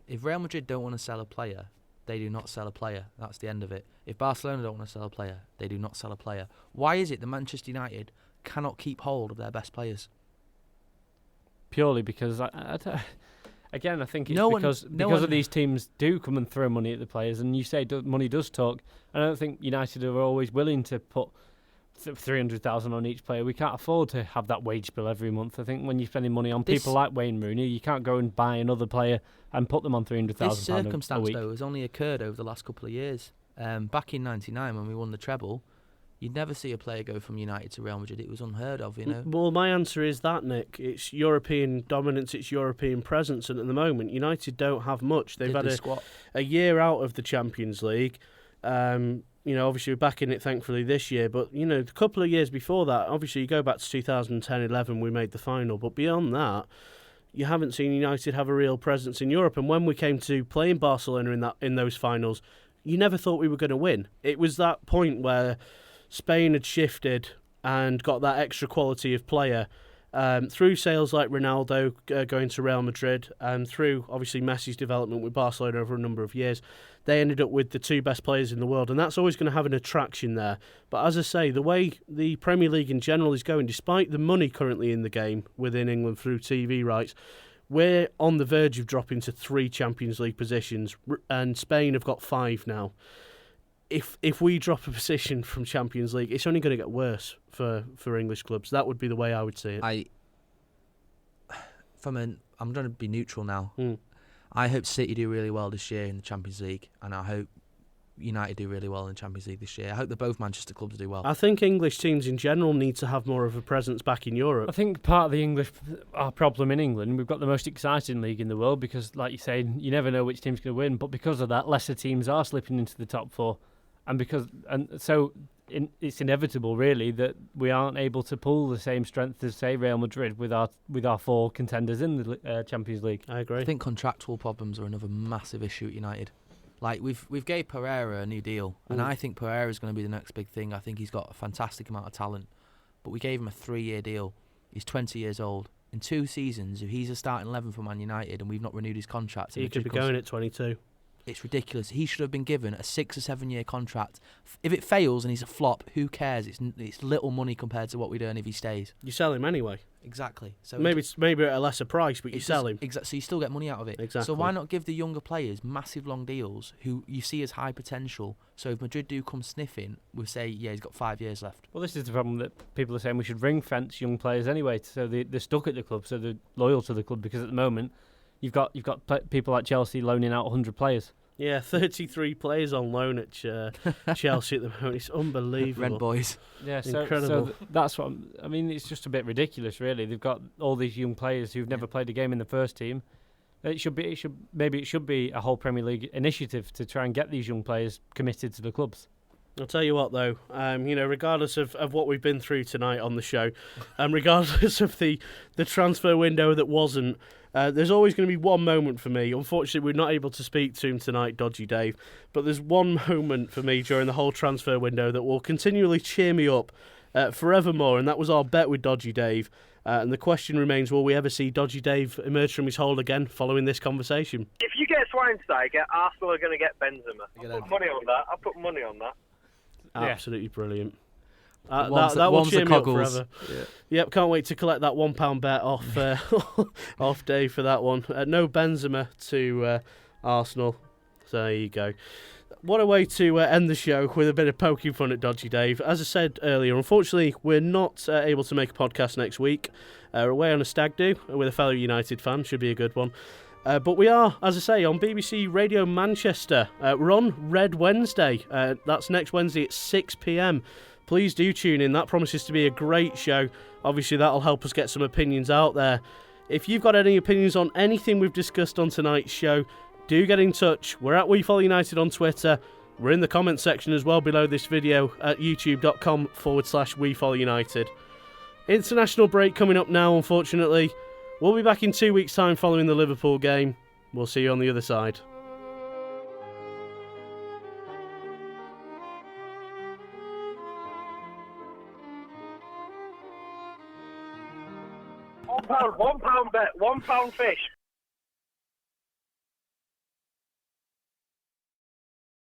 If Real Madrid don't want to sell a player, they do not sell a player. That's the end of it. If Barcelona don't want to sell a player, they do not sell a player. Why is it that Manchester United cannot keep hold of their best players? Purely because, I think it's because of these teams do come and throw money at the players, and you say money does talk. I don't think United are always willing to put 300,000 on each player. We can't afford to have that wage bill every month. I think when you're spending money on people like Wayne Rooney, you can't go and buy another player and put them on £300,000 a week. This circumstance, though, has only occurred over the last couple of years. Back in '99, when we won the treble, you'd never see a player go from United to Real Madrid. It was unheard of, Well, my answer is that, Nick. It's European dominance, it's European presence, and at the moment, United don't have much. They've had a year out of the Champions League. Obviously we're back in it, thankfully, this year. But, a couple of years before that, obviously you go back to 2010-11, we made the final. But beyond that, you haven't seen United have a real presence in Europe. And when we came to playing Barcelona in those finals, you never thought we were going to win. It was that point where Spain had shifted and got that extra quality of player through sales like Ronaldo going to Real Madrid, and through obviously Messi's development with Barcelona over a number of years, they ended up with the two best players in the world, and that's always going to have an attraction there. But as I say, the way the Premier League in general is going, despite the money currently in the game within England through TV rights, we're on the verge of dropping to 3 Champions League positions, and Spain have got 5 now. If we drop a position from Champions League, it's only going to get worse for English clubs. That would be the way I would see it. I'm going to be neutral now. I hope City do really well this year in the Champions League, and I hope United do really well in the Champions League this year. I hope that both Manchester clubs do well. I think English teams in general need to have more of a presence back in Europe. I think part of the our problem in England, we've got the most exciting league in the world because, like you say, you never know which team's going to win. But because of that, lesser teams are slipping into the top 4, so it's inevitable, really, that we aren't able to pull the same strength as, say, Real Madrid with our 4 contenders in the Champions League. I agree. I think contractual problems are another massive issue at United. Like we've gave Pereira a new deal, and I think Pereira's going to be the next big thing. I think he's got a fantastic amount of talent, but we gave him a 3-year deal. He's 20 years old. In 2 seasons, if he's a starting 11 for Man United and we've not renewed his contract, He could be going at 22. It's ridiculous. He should have been given a 6 or 7 year contract. If it fails and he's a flop, who cares? It's little money compared to what we'd earn if he stays. You sell him anyway. Exactly. So maybe at a lesser price, but you sell him. Exactly. So you still get money out of it. Exactly. So why not give the younger players massive long deals who you see as high potential? So if Madrid do come sniffing, we'll say, yeah, he's got 5 years left. Well, this is the problem that people are saying we should ring fence young players anyway, so they're stuck at the club, so they're loyal to the club. Because at the moment, you've got people like Chelsea loaning out 100 players. Yeah, 33 players on loan at Chelsea at the moment. It's unbelievable. Red boys. Yeah, Incredible. So that's what I mean. It's just a bit ridiculous, really. They've got all these young players who've never played a game in the first team. It should be a whole Premier League initiative to try and get these young players committed to the clubs. I'll tell you what, though, regardless of what we've been through tonight on the show, and regardless of the transfer window that wasn't, there's always going to be one moment for me. Unfortunately, we're not able to speak to him tonight, Dodgy Dave, but there's one moment for me during the whole transfer window that will continually cheer me up forevermore, and that was our bet with Dodgy Dave. And the question remains, will we ever see Dodgy Dave emerge from his hole again following this conversation? If you get Schweinsteiger, Arsenal are going to get Benzema. I'll put money on that. I'll put money on that. Absolutely brilliant. That will one's cheer the me up Coggles. forever. Yep, can't wait to collect that £1 bet off Dave for that one. No Benzema to Arsenal. So there you go. What a way to end the show with a bit of poking fun at Dodgy Dave. As I said earlier, unfortunately, we're not able to make a podcast next week. We're away on a stag do with a fellow United fan. Should be a good one. But we are, as I say, on BBC Radio Manchester. We're on Red Wednesday. That's next Wednesday at 6 p.m. Please do tune in. That promises to be a great show. Obviously, that'll help us get some opinions out there. If you've got any opinions on anything we've discussed on tonight's show, do get in touch. We're at WeFollowUnited on Twitter. We're in the comments section as well below this video at youtube.com/WeFollowUnited. International break coming up now, unfortunately. We'll be back in 2 weeks' time following the Liverpool game. We'll see you on the other side. £1 bet, £1 fish.